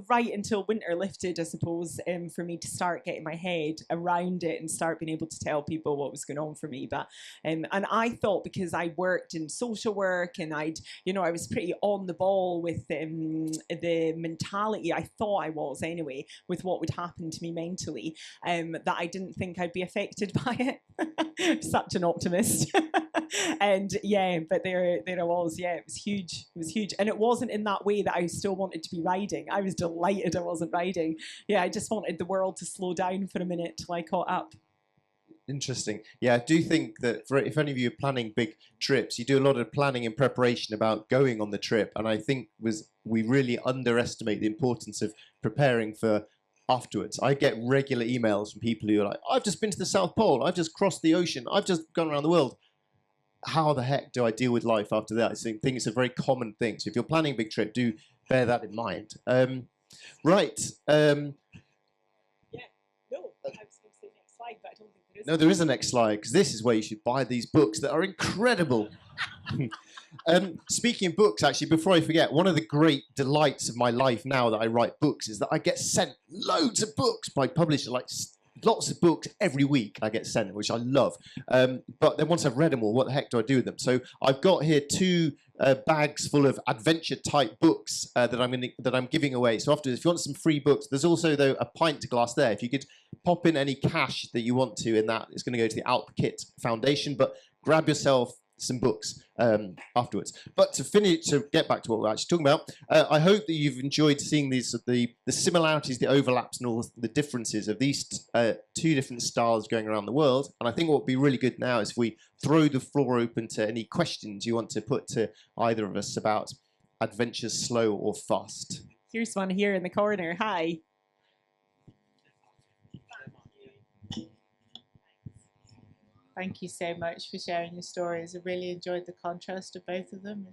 right until winter lifted, I suppose, for me to start getting my head around it and start being able to tell people what was going on for me. But and I thought, because I worked in social work and I was pretty on the ball with the mentality, I thought I was anyway, with what would happen to me mentally, that I didn't think I'd be affected by it. Such an optimist. And yeah, but there I was. Yeah, it was huge, and it wasn't in that way that I still wanted to be riding. I was delighted I wasn't riding. Yeah, I just wanted the world to slow down for a minute till I caught up. Interesting. Yeah, I do think that if any of you are planning big trips, you do a lot of planning and preparation about going on the trip. And I think we really underestimate the importance of preparing for afterwards. I get regular emails from people who are like, I've just been to the South Pole, I've just crossed the ocean, I've just gone around the world. How the heck do I deal with life after that? I think it's a very common thing. So if you're planning a big trip, do bear that in mind. Right. Yeah. No, I was going to say next slide, but I don't think there is. No, there is a next slide, because this is where you should buy these books that are incredible. Speaking of books, actually, before I forget, one of the great delights of my life now that I write books is that I get sent loads of books by publishers, like lots of books every week I get sent, which I love. But then once I've read them all, what the heck do I do with them? So I've got here 2 bags full of adventure-type books that I'm giving away. So after, if you want some free books, there's also, though, a pint glass there. If you could pop in any cash that you want to in that, it's going to go to the Alp Kit Foundation. But grab yourself some books afterwards. But to get back to what we're actually talking about, I hope that you've enjoyed seeing the similarities, the overlaps, and all the differences of these 2 different styles going around the world. And I think what would be really good now is if we throw the floor open to any questions you want to put to either of us about adventures, slow or fast. Here's one here in the corner. Hi. Thank you so much for sharing your stories. I really enjoyed the contrast of both of them.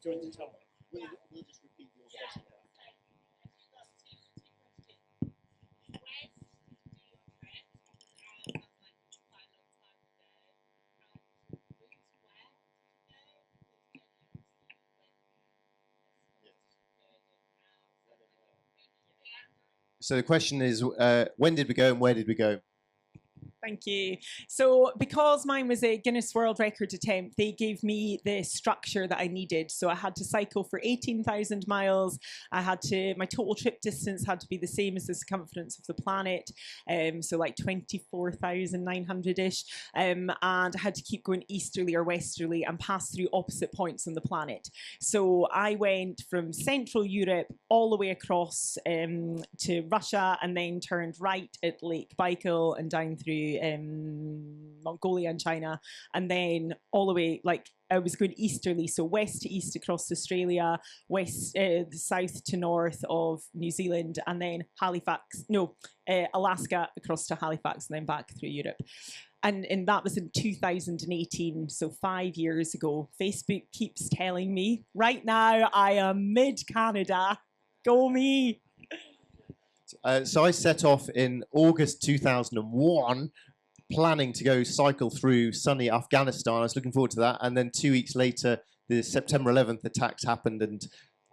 Do you want to tell me? We'll just repeat your question. So the question is, when did we go and where did we go? Thank you. So because mine was a Guinness World Record attempt, they gave me the structure that I needed. So I had to cycle for 18,000 miles. My total trip distance had to be the same as the circumference of the planet. So like 24,900-ish. And I had to keep going easterly or westerly and pass through opposite points on the planet. So I went from Central Europe all the way across to Russia, and then turned right at Lake Baikal and down through Mongolia and China, and then all the way, like, I was going easterly, so west to east across Australia, south to north of New Zealand, and then Alaska across to Halifax, and then back through Europe. And that was in 2018, so 5 years ago. Facebook keeps telling me, right now I am mid-Canada. Go me! So I set off in August 2001, planning to go cycle through sunny Afghanistan. I was looking forward to that. And then 2 weeks later, the September 11th attacks happened, and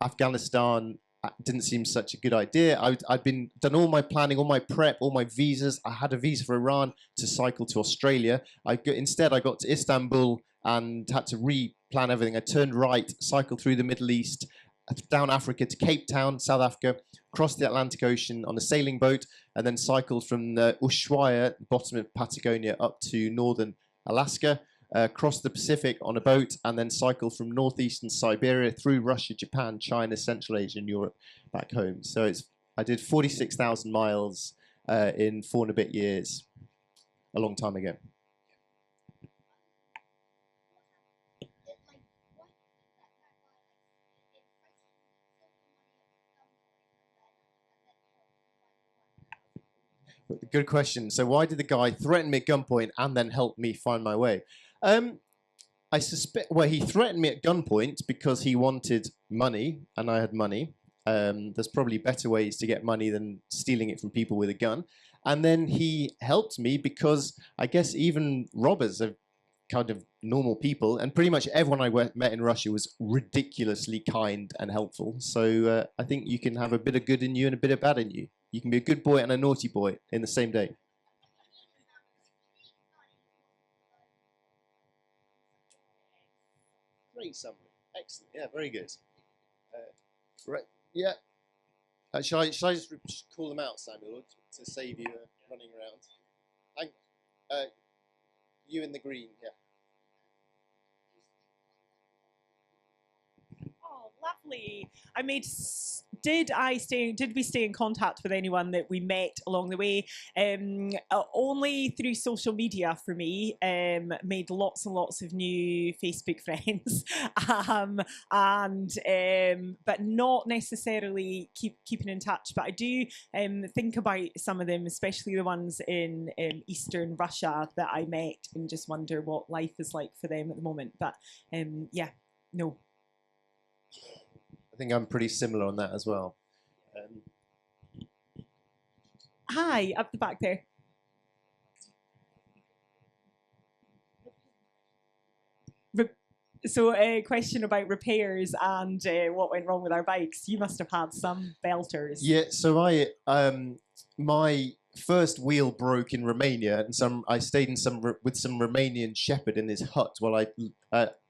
Afghanistan didn't seem such a good idea. I'd done all my planning, all my prep, all my visas. I had a visa for Iran to cycle to Australia. Instead, I got to Istanbul and had to re-plan everything. I turned right, cycled through the Middle East, down Africa to Cape Town, South Africa, crossed the Atlantic Ocean on a sailing boat, and then cycled from Ushuaia, bottom of Patagonia, up to northern Alaska, crossed the Pacific on a boat, and then cycled from northeastern Siberia through Russia, Japan, China, Central Asia, and Europe back home. So I did 46,000 miles in 4 and a bit years, a long time ago. Good question. So why did the guy threaten me at gunpoint and then help me find my way? I suspect, well, he threatened me at gunpoint because he wanted money and I had money. There's probably better ways to get money than stealing it from people with a gun. And then he helped me because I guess even robbers are kind of normal people, and pretty much everyone I met in Russia was ridiculously kind and helpful. So I think you can have a bit of good in you and a bit of bad in you. You can be a good boy and a naughty boy in the same day. Great summary. Excellent. Yeah, very good. Right. Yeah. Shall I just call them out, Samuel, to save you running around? You in the green, yeah. Oh, lovely. Did we stay in contact with anyone that we met along the way? Only through social media for me. Made lots and lots of new Facebook friends, but not necessarily keeping in touch. But I do think about some of them, especially the ones in Eastern Russia that I met, and just wonder what life is like for them at the moment. But yeah, no. I think I'm pretty similar on that as well. Hi, up the back there. So a question about repairs and what went wrong with our bikes. You must have had some belters. Yeah, so my first wheel broke in Romania, and I stayed with some Romanian shepherd in his hut while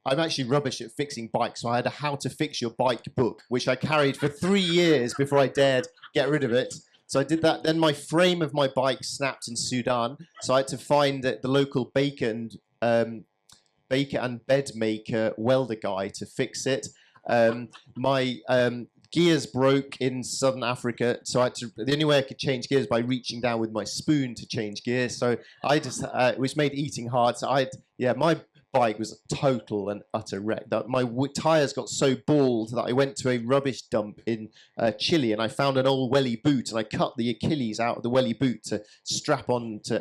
I'm actually rubbish at fixing bikes, so I had a how to fix your bike book, which I carried for 3 years before I dared get rid of it. So I did that. Then my frame of my bike snapped in Sudan, so I had to find the local baker and bed maker welder guy to fix it. My gears broke in southern Africa, so the only way I could change gears by reaching down with my spoon to change gears. So I just, which made eating hard. So my bike was a total and utter wreck. My tyres got so bald that I went to a rubbish dump in Chile, and I found an old welly boot, and I cut the Achilles out of the welly boot to strap onto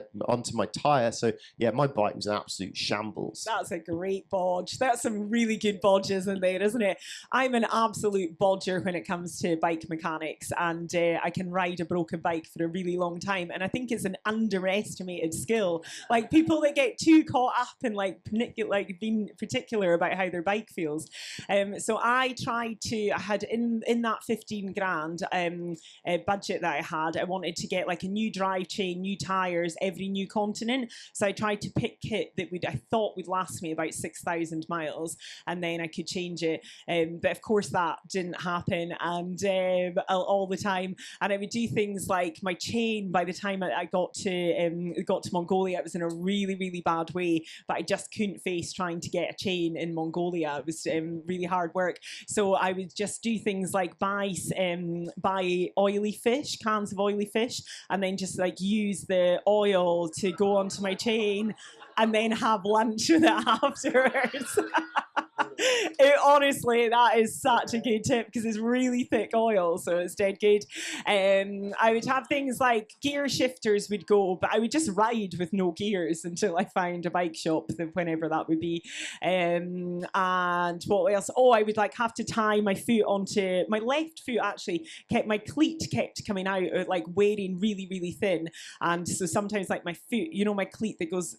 my tyre. So yeah, my bike was an absolute shambles. That's a great bodge. That's some really good bodges in there, isn't it? I'm an absolute bodger when it comes to bike mechanics, and I can ride a broken bike for a really long time, and I think it's an underestimated skill. Like, people that get too caught up in being particular about how their bike feels. So I had in that 15 grand budget that I had, I wanted to get like a new drive chain, new tyres, every new continent. So I tried to pick kit that I thought would last me about 6,000 miles, and then I could change it. But of course that didn't happen, and all the time. And I would do things like my chain. By the time I got to Mongolia, it was in a really, really bad way. But I just couldn't face trying to get a chain in Mongolia. It was really hard work. So I would just do things like buy oily fish, cans of oily fish, and then just like use the oil to go onto my chain, and then have lunch with it afterwards. Honestly, that is such a good tip because it's really thick oil, so it's dead good. I would have things like gear shifters would go, but I would just ride with no gears until I found a bike shop, whenever that would be. And what else? Oh, I would like have to tie my foot onto my left foot. Actually, my cleat kept coming out, like wearing really, really thin, and so sometimes like my foot, my cleat that goes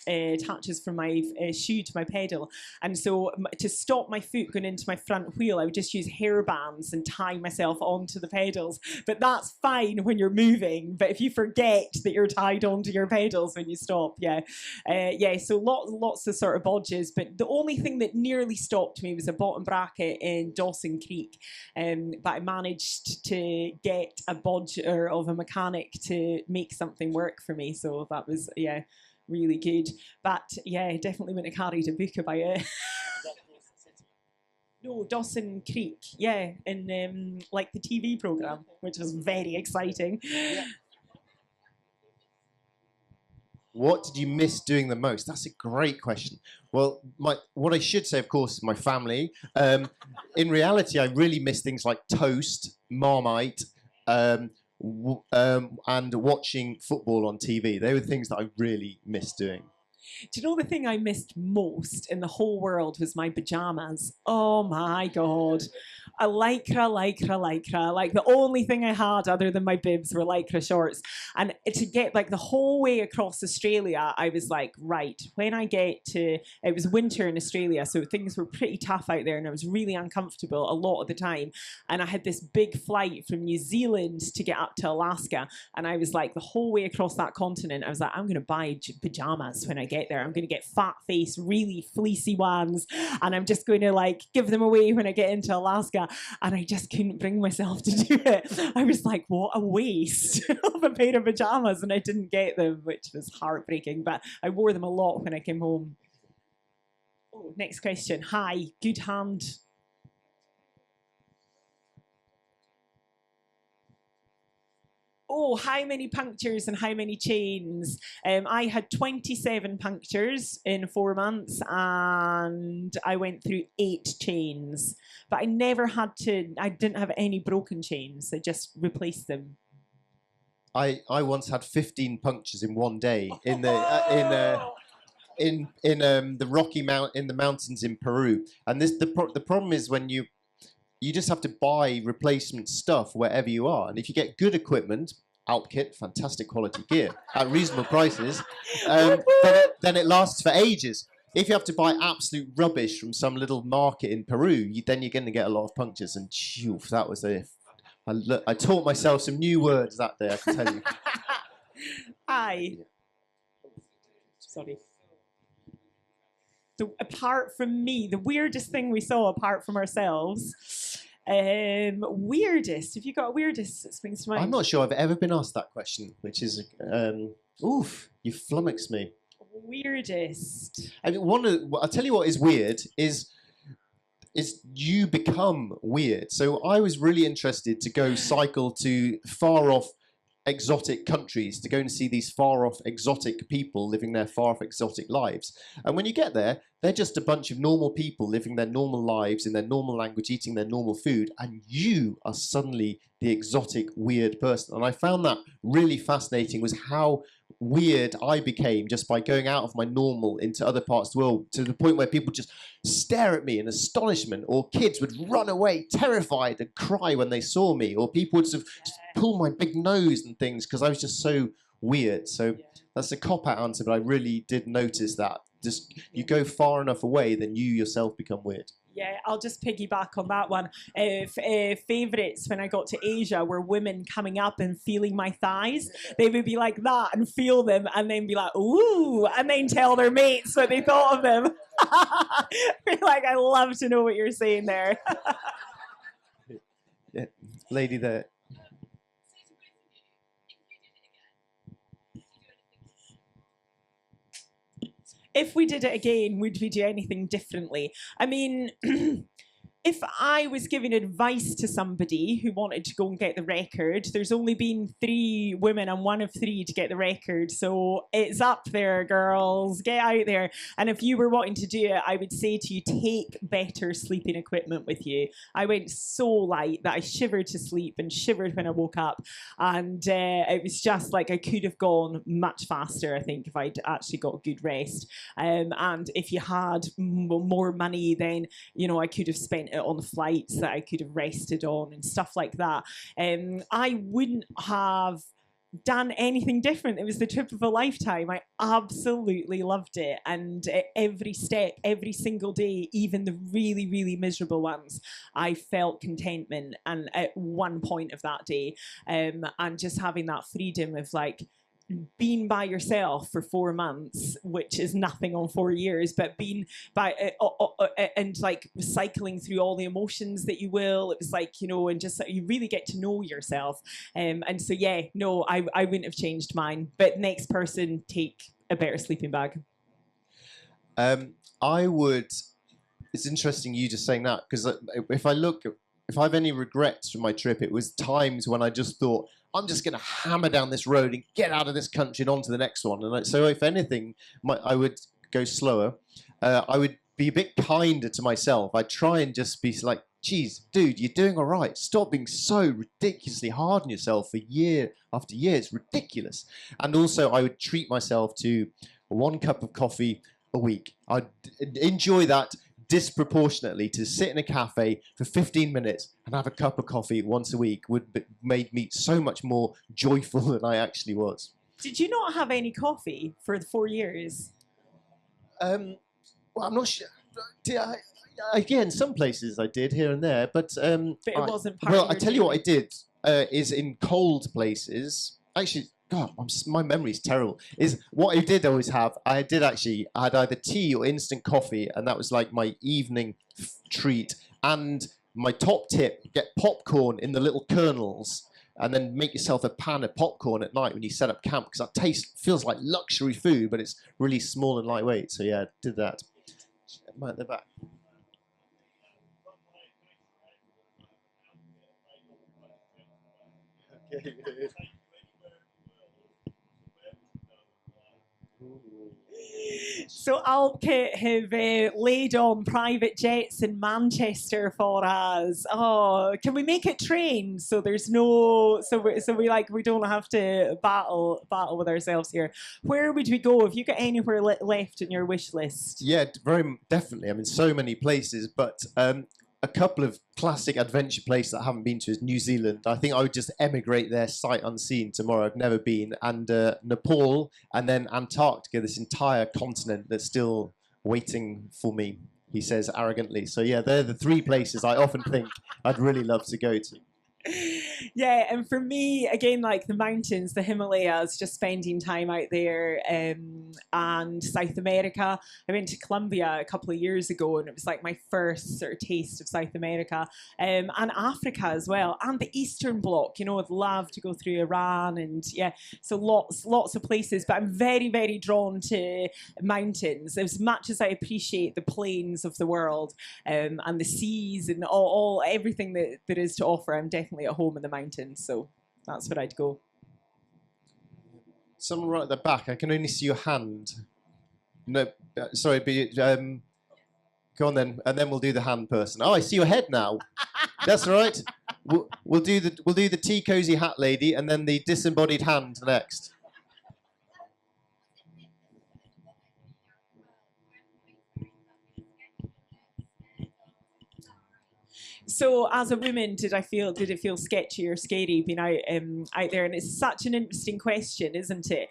attaches from my shoe to my pedal, and so to stop my foot going into my front wheel, I would just use hair bands and tie myself onto the pedals. But that's fine when you're moving, but if you forget that you're tied onto your pedals when you stop, so lots of sort of bodges. But the only thing that nearly stopped me was a bottom bracket in Dawson Creek, but I managed to get a bodger of a mechanic to make something work for me, so that was really good. But yeah, definitely wouldn't have carried a book about it. No, Dawson Creek, in like the TV programme, which was very exciting. Yeah. What did you miss doing the most? That's a great question. Well, what I should say, of course, is my family. In reality, I really miss things like toast, Marmite, and watching football on TV. They were things that I really missed doing. Do you know the thing I missed most in the whole world was my pajamas? Oh my God. a lycra. Like the only thing I had other than my bibs were lycra shorts. And to get like the whole way across Australia, I was like, right, when I get to, it was winter in Australia, so things were pretty tough out there and I was really uncomfortable a lot of the time. And I had this big flight from New Zealand to get up to Alaska. And I was like, the whole way across that continent, I was like, I'm going to buy pajamas when I get there. I'm going to get fat face, really fleecy ones. And I'm just going to like give them away when I get into Alaska. And I just couldn't bring myself to do it. I was like, what a waste of a pair of pajamas. And I didn't get them, which was heartbreaking. But I wore them a lot when I came home. Oh, next question. Hi, good hand. Oh, how many punctures and how many chains? I had 27 punctures in 4 months and I went through 8 chains. But I never had to, I didn't have any broken chains. I just replaced them. I once had 15 punctures in one day in the mountains in Peru. And the problem is when you just have to buy replacement stuff wherever you are. And if you get good equipment, Alpkit, fantastic quality gear at reasonable prices, then it lasts for ages. If you have to buy absolute rubbish from some little market in Peru, then you're going to get a lot of punctures. And phew, that was I taught myself some new words that day, I can tell you. Hi. Sorry. So apart from me, the weirdest thing we saw apart from ourselves, weirdest. Have you got a weirdest that springs to mind? I'm not sure I've ever been asked that question, which is, oof, you flummoxed me. Weirdest. I mean, I'll tell you what is weird is you become weird. So I was really interested to go cycle to far off exotic countries, to go and see these far off exotic people living their far off exotic lives. And when you get there, they're just a bunch of normal people living their normal lives in their normal language, eating their normal food, and you are suddenly the exotic weird person. And I found that really fascinating, was how weird I became just by going out of my normal into other parts of the world, to the point where people just stare at me in astonishment, or kids would run away terrified and cry when they saw me, or people would sort of just pull my big nose and things because I was just so weird. So that's a cop-out answer, but I really did notice that just you go far enough away, then you yourself become weird. Yeah, I'll just piggyback on that one. Favourites when I got to Asia were women coming up and feeling my thighs. They would be like that and feel them and then be like, ooh, and then tell their mates what they thought of them. Like, I love to know what you're saying there. Yeah, lady there. If we did it again, would we do anything differently? I mean, if I was giving advice to somebody who wanted to go and get the record, there's only been 3 women, I'm one of 3 to get the record. So it's up there, girls. Get out there. And if you were wanting to do it, I would say to you, take better sleeping equipment with you. I went so light that I shivered to sleep and shivered when I woke up. And it was just like I could have gone much faster, I think, if I'd actually got good rest. And if you had more money, then, you know, I could have spent it on flights that I could have rested on and stuff like that. I wouldn't have done anything different. It was the trip of a lifetime. I absolutely loved it. And every step, every single day, even the really, really miserable ones, I felt contentment. And at one point of that day, and just having that freedom of like, being by yourself for 4 months, which is nothing on 4 years, but being by and like cycling through all the emotions that you will, it was like, you know, and just you really get to know yourself. And so, yeah, no, I wouldn't have changed mine. But next person, take a better sleeping bag. I would. It's interesting you just saying that, because if I have any regrets from my trip, it was times when I just thought, I'm just going to hammer down this road and get out of this country and on to the next one. And so if anything, I would go slower. I would be a bit kinder to myself. I'd try and just be like, geez, dude, you're doing all right. Stop being so ridiculously hard on yourself for year after year. It's ridiculous. And also I would treat myself to 1 cup of coffee a week. I'd enjoy that disproportionately to sit in a cafe for 15 minutes and have a cup of coffee once a week would made me so much more joyful than I actually was. Did you not have any coffee for the 4 years? Well, I'm not sure. Again, some places I did here and there, but But it wasn't part well, of I your tell you what I journey. did is in cold places. Actually, God, my memory's terrible. Is what I did always have. I had either tea or instant coffee, and that was like my evening treat. And my top tip: get popcorn in the little kernels, and then make yourself a pan of popcorn at night when you set up camp, because that feels like luxury food, but it's really small and lightweight. So yeah, did that. Right at the back. So Alpkit have laid on private jets in Manchester for us. Oh, can we make it train so there's no we don't have to battle with ourselves here? Where would we go? Have you got anywhere left in your wish list? Yeah, very definitely. I mean, so many places, but a couple of classic adventure places that I haven't been to is New Zealand. I think I would just emigrate there sight unseen tomorrow. I've never been. And Nepal, and then Antarctica, this entire continent that's still waiting for me, he says arrogantly. So yeah, they're the three places I often think I'd really love to go to. Yeah, and for me, again, like the mountains, the Himalayas, just spending time out there, and South America. I went to Colombia a couple of years ago, and it was like my first sort of taste of South America, and Africa as well, and the Eastern Bloc. You know, I'd love to go through Iran, and yeah, so lots of places. But I'm very, very drawn to mountains as much as I appreciate the plains of the world, and the seas and all everything that there is to offer. I'm definitely at home in the mountains, so that's where I'd go. Someone right at the back. I can only see your hand. No, sorry, but go on then, and then we'll do the hand person. Oh, I see your head now. That's all right. We'll do the tea cozy hat lady, and then the disembodied hand next. So, as a woman, did it feel sketchy or scary being out there? And it's such an interesting question, isn't it?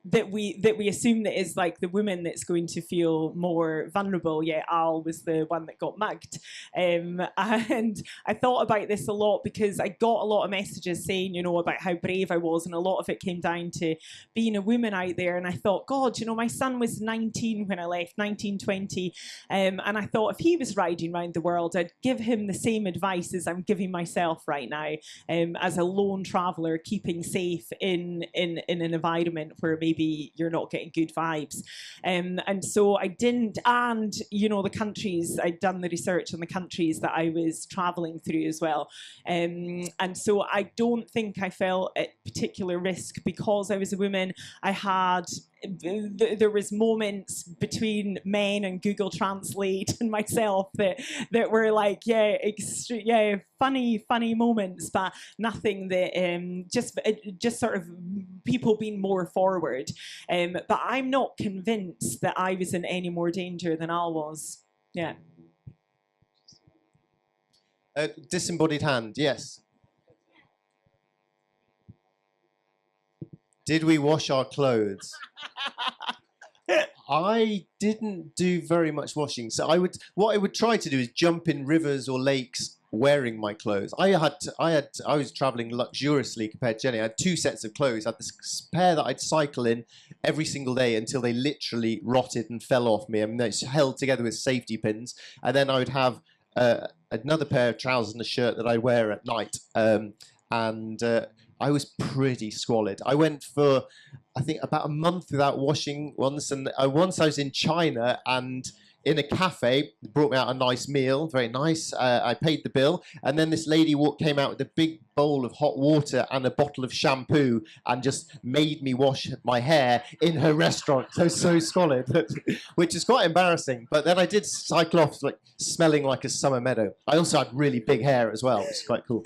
That we assume that is like the woman that's going to feel more vulnerable. Yeah, Al was the one that got mugged, and I thought about this a lot because I got a lot of messages saying, you know, about how brave I was, and a lot of it came down to being a woman out there. And I thought, God, you know, my son was 19 when I left, 19, 20, and I thought if he was riding around the world, I'd give him the same advice as I'm giving myself right now, as a lone traveller, keeping safe in an environment where maybe you're not getting good vibes, and so I didn't. And you know, the countries, I'd done the research on the countries that I was travelling through as well, and so I don't think I felt at particular risk because I was a woman. I had there was moments between men and Google Translate and myself that were like, funny moments, but nothing that just sort of people being more forward. But I'm not convinced that I was in any more danger than Al was. Yeah. Disembodied hand, yes. Did we wash our clothes? I didn't do very much washing. So what I would try to do is jump in rivers or lakes wearing my clothes. I was traveling luxuriously compared to Jenny. I had two sets of clothes. I had this pair that I'd cycle in every single day until they literally rotted and fell off me. I mean, it's held together with safety pins. And then I would have another pair of trousers and a shirt that I wear at night. I was pretty squalid. I went for, I think, about a month without washing once. And once I was in China and in a cafe, brought me out a nice meal, very nice. I paid the bill. And then this lady came out with a big bowl of hot water and a bottle of shampoo and just made me wash my hair in her restaurant. So squalid, which is quite embarrassing. But then I did cycle off like smelling like a summer meadow. I also had really big hair as well, which is quite cool.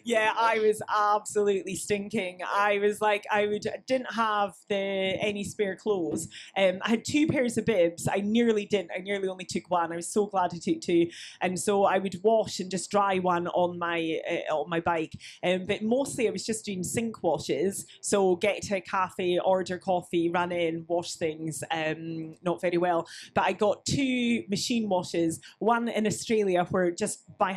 Yeah, I was absolutely stinking. I was like, didn't have any spare clothes. I had 2 pairs of bibs. I nearly didn't. I nearly only took one. I was so glad I took 2. And so I would wash and just dry one on my bike. But mostly I was just doing sink washes. So get to a cafe, order coffee, run in, wash things. Not very well. But I got 2 machine washes. One in Australia where just by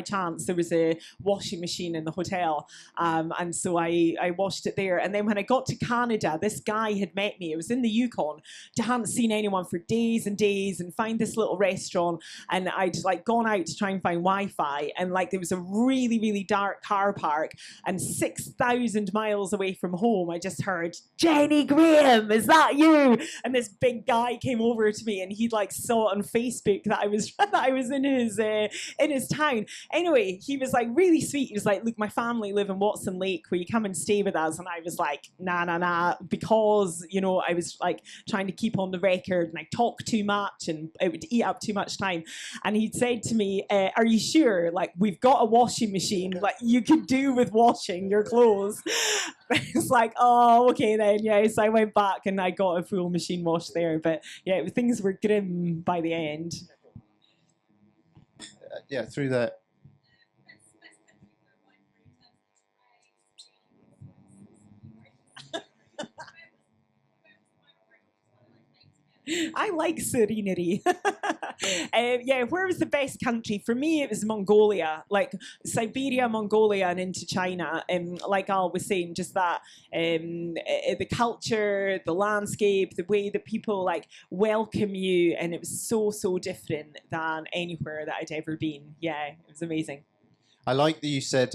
chance there was a washing machine in the hotel, and so I washed it there. And then when I got to Canada, this guy had met me. It was in the Yukon. I hadn't seen anyone for days and days, and find this little restaurant, and I'd like gone out to try and find Wi-Fi, and like there was a really, really dark car park, and 6,000 miles away from home I just heard, "Jenny Graham, is that you?" And this big guy came over to me, and he'd like saw on Facebook that I was that I was in his town. Anyway, he was like really sweet. He was like, "Look, my family live in Watson Lake. Will you come and stay with us?" And I was like, nah, because, you know, I was like trying to keep on the record and I talk too much and it would eat up too much time. And he'd said to me, "Are you sure? Like, we've got a washing machine. Like, you could do with washing your clothes." It's like, oh, okay then, yeah. So I went back and I got a full machine wash there. But yeah, things were grim by the end. Yeah, through that. I like serenity. Yeah, where was the best country? For me, it was Mongolia, like Siberia, Mongolia, and into China. Like Al was saying, just that the culture, the landscape, the way that people like welcome you, and it was so different than anywhere that I'd ever been. Yeah, it was amazing. I like that you said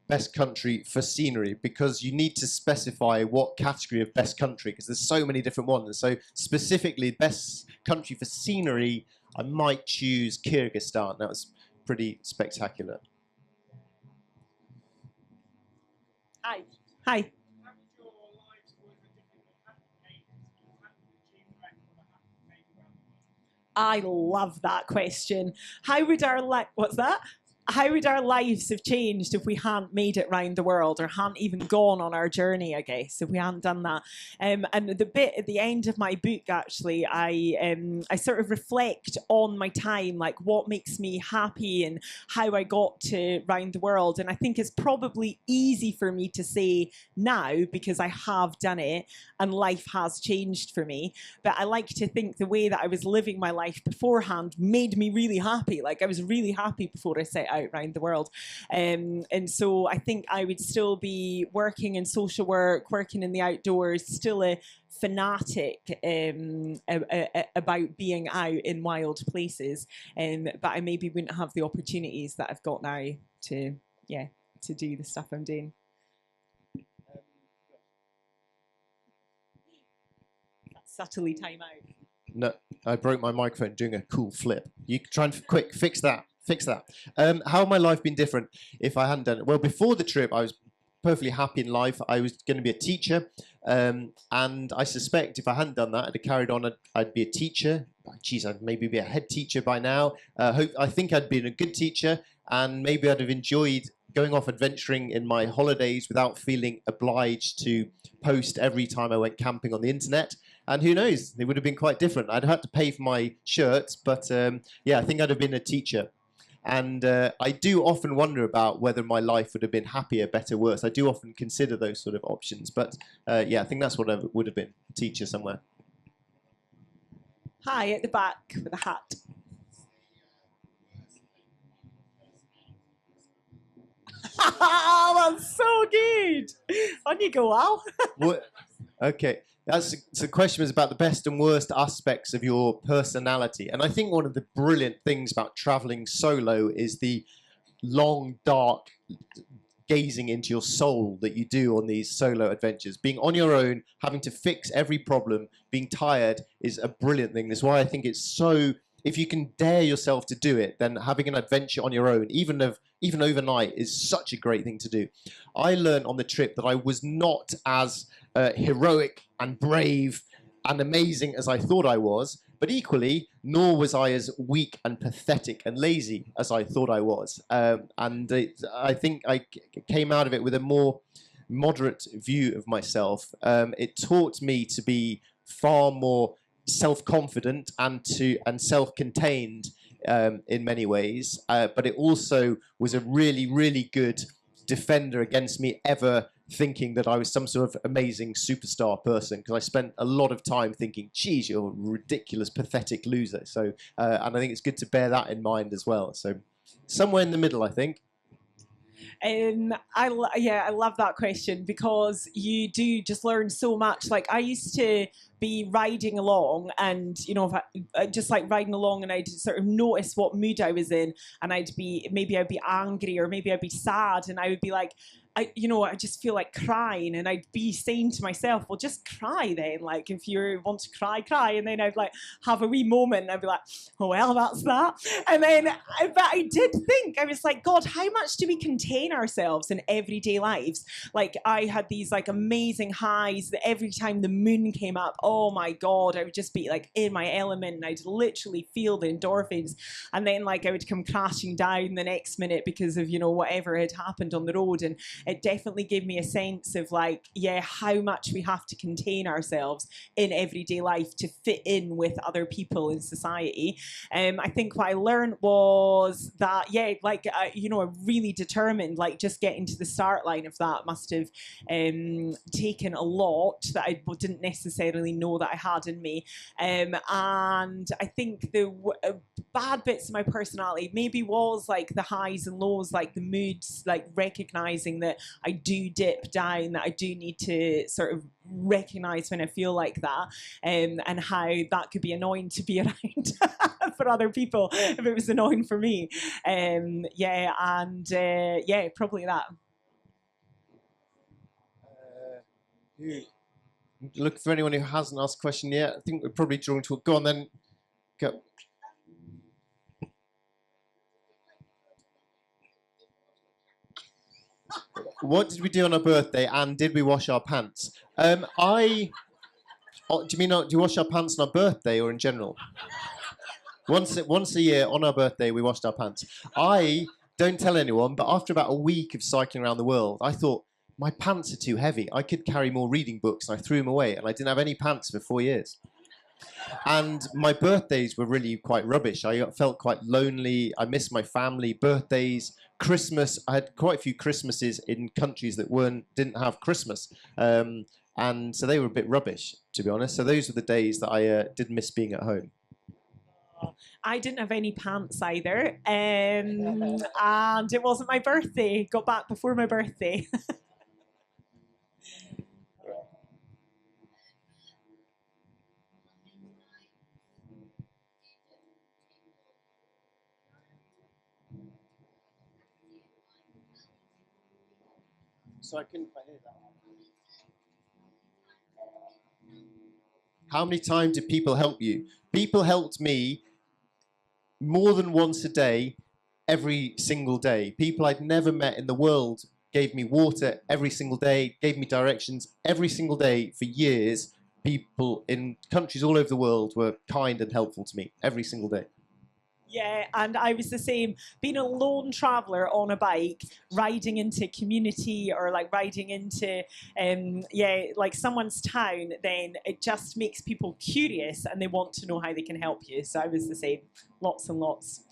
best country for scenery, because you need to specify what category of best country, because there's so many different ones. So specifically best country for scenery, I might choose Kyrgyzstan. That was pretty spectacular. Hi. I love that question. How would our what's that? How would our lives have changed if we hadn't made it round the world, or hadn't even gone on our journey, I guess, if we hadn't done that? And the bit at the end of my book, actually, I sort of reflect on my time, like what makes me happy and how I got to round the world. And I think it's probably easy for me to say now because I have done it and life has changed for me. But I like to think the way that I was living my life beforehand made me really happy. Like I was really happy before I set out around the world. And so I think I would still be working in social work, working in the outdoors, still a fanatic about being out in wild places. But I maybe wouldn't have the opportunities that I've got now to do the stuff I'm doing. Subtly time out. No, I broke my microphone doing a cool flip. You try and quick fix that. How had my life been different if I hadn't done it? Well, before the trip, I was perfectly happy in life. I was going to be a teacher, and I suspect if I hadn't done that, I'd have carried on. I'd be a teacher. Geez, I'd maybe be a head teacher by now. I think I'd been a good teacher, and maybe I'd have enjoyed going off adventuring in my holidays without feeling obliged to post every time I went camping on the internet. And who knows, it would have been quite different. I'd had to pay for my shirts, but yeah, I think I'd have been a teacher. And I do often wonder about whether my life would have been happier, better, worse. I do often consider those sort of options. But yeah, I think that's what I would have been, a teacher somewhere. Hi, at the back with a hat. Oh, that's so good. On you go, Al. Okay. So the question was about the best and worst aspects of your personality. And I think one of the brilliant things about traveling solo is the long, dark gazing into your soul that you do on these solo adventures. Being on your own, having to fix every problem, being tired is a brilliant thing. That's why I think it's so, if you can dare yourself to do it, then having an adventure on your own, even overnight, is such a great thing to do. I learned on the trip that I was not as heroic and brave and amazing as I thought I was, But equally, nor was I as weak and pathetic and lazy as I thought I was. I think I came out of it with a more moderate view of myself. It taught me to be far more self-confident and self-contained in many ways. But it also was a really, really good defender against me ever thinking that I was some sort of amazing superstar person, because I spent a lot of time thinking, geez, you're a ridiculous, pathetic loser. So, and I think it's good to bear that in mind as well. So somewhere in the middle, I think. I love that question, because you do just learn so much. Like, I used to be riding along, and just like riding along, and I'd sort of notice what mood I was in, and I'd be angry, or maybe I'd be sad, and I would be like, I just feel like crying, and I'd be saying to myself, well, just cry then. Like, if you want to cry, cry. And then I'd like have a wee moment, and I'd be like, oh, well, that's that. And then, but I did think, I was like, God, how much do we contain ourselves in everyday lives? Like, I had these like amazing highs that every time the moon came up, oh my God, I would just be like in my element, and I'd literally feel the endorphins. And then like I would come crashing down the next minute because of, whatever had happened on the road. And it definitely gave me a sense of like, how much we have to contain ourselves in everyday life to fit in with other people in society. I think what I learned was that, I'm really determined, like just getting to the start line of that must have taken a lot that I didn't necessarily know that I had in me. And I think the bad bits of my personality maybe was like the highs and lows, like the moods, like recognizing that I do dip down, that I do need to sort of recognize when I feel like that, and how that could be annoying to be around for other people if it was annoying for me. Probably that. Look for anyone who hasn't asked a question yet. I think we're probably drawing to a go on then. Go. What did we do on our birthday, and did we wash our pants? Do you wash our pants on our birthday or in general? Once a year on our birthday, we washed our pants. I don't tell anyone, but after about a week of cycling around the world, I thought, my pants are too heavy. I could carry more reading books, and I threw them away, and I didn't have any pants for 4 years. And my birthdays were really quite rubbish. I felt quite lonely. I missed my family. Birthdays, Christmas. I had quite a few Christmases in countries that didn't have Christmas. And so they were a bit rubbish, to be honest. So those were the days that I did miss being at home. I didn't have any pants either. And it wasn't my birthday. Got back before my birthday. So I couldn't quite hear that. How many times did people help you? People helped me more than once a day, every single day. People I'd never met in the world gave me water every single day, gave me directions every single day for years. People in countries all over the world were kind and helpful to me every single day. Yeah, and I was the same. Being a lone traveller on a bike, riding into community or like riding into, like someone's town, then it just makes people curious and they want to know how they can help you. So I was the same, lots and lots.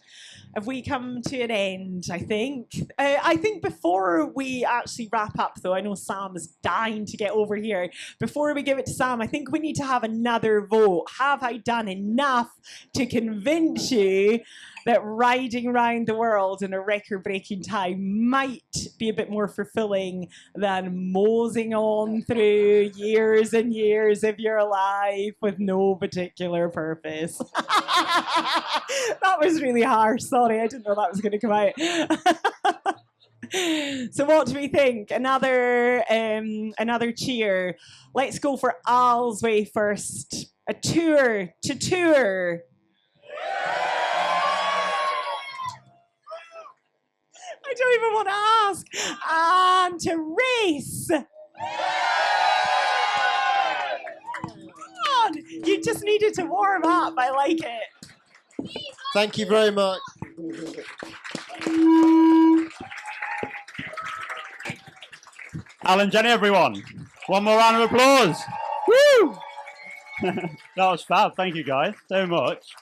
Have we come to an end, I think? I think before we actually wrap up, though, I know Sam is dying to get over here. Before we give it to Sam, I think we need to have another vote. Have I done enough to convince you that riding around the world in a record-breaking time might be a bit more fulfilling than moseying on through years and years of your life with no particular purpose? That was really harsh. Sorry, I didn't know that was going to come out. So what do we think? Another cheer. Let's go for Al's way first. A tour to tour. I don't even want to ask. And to race. God, you it just needed to warm up. I like it. Thank you very much. Al and Jenny, everyone. One more round of applause. Woo! That was fab. Thank you guys so much.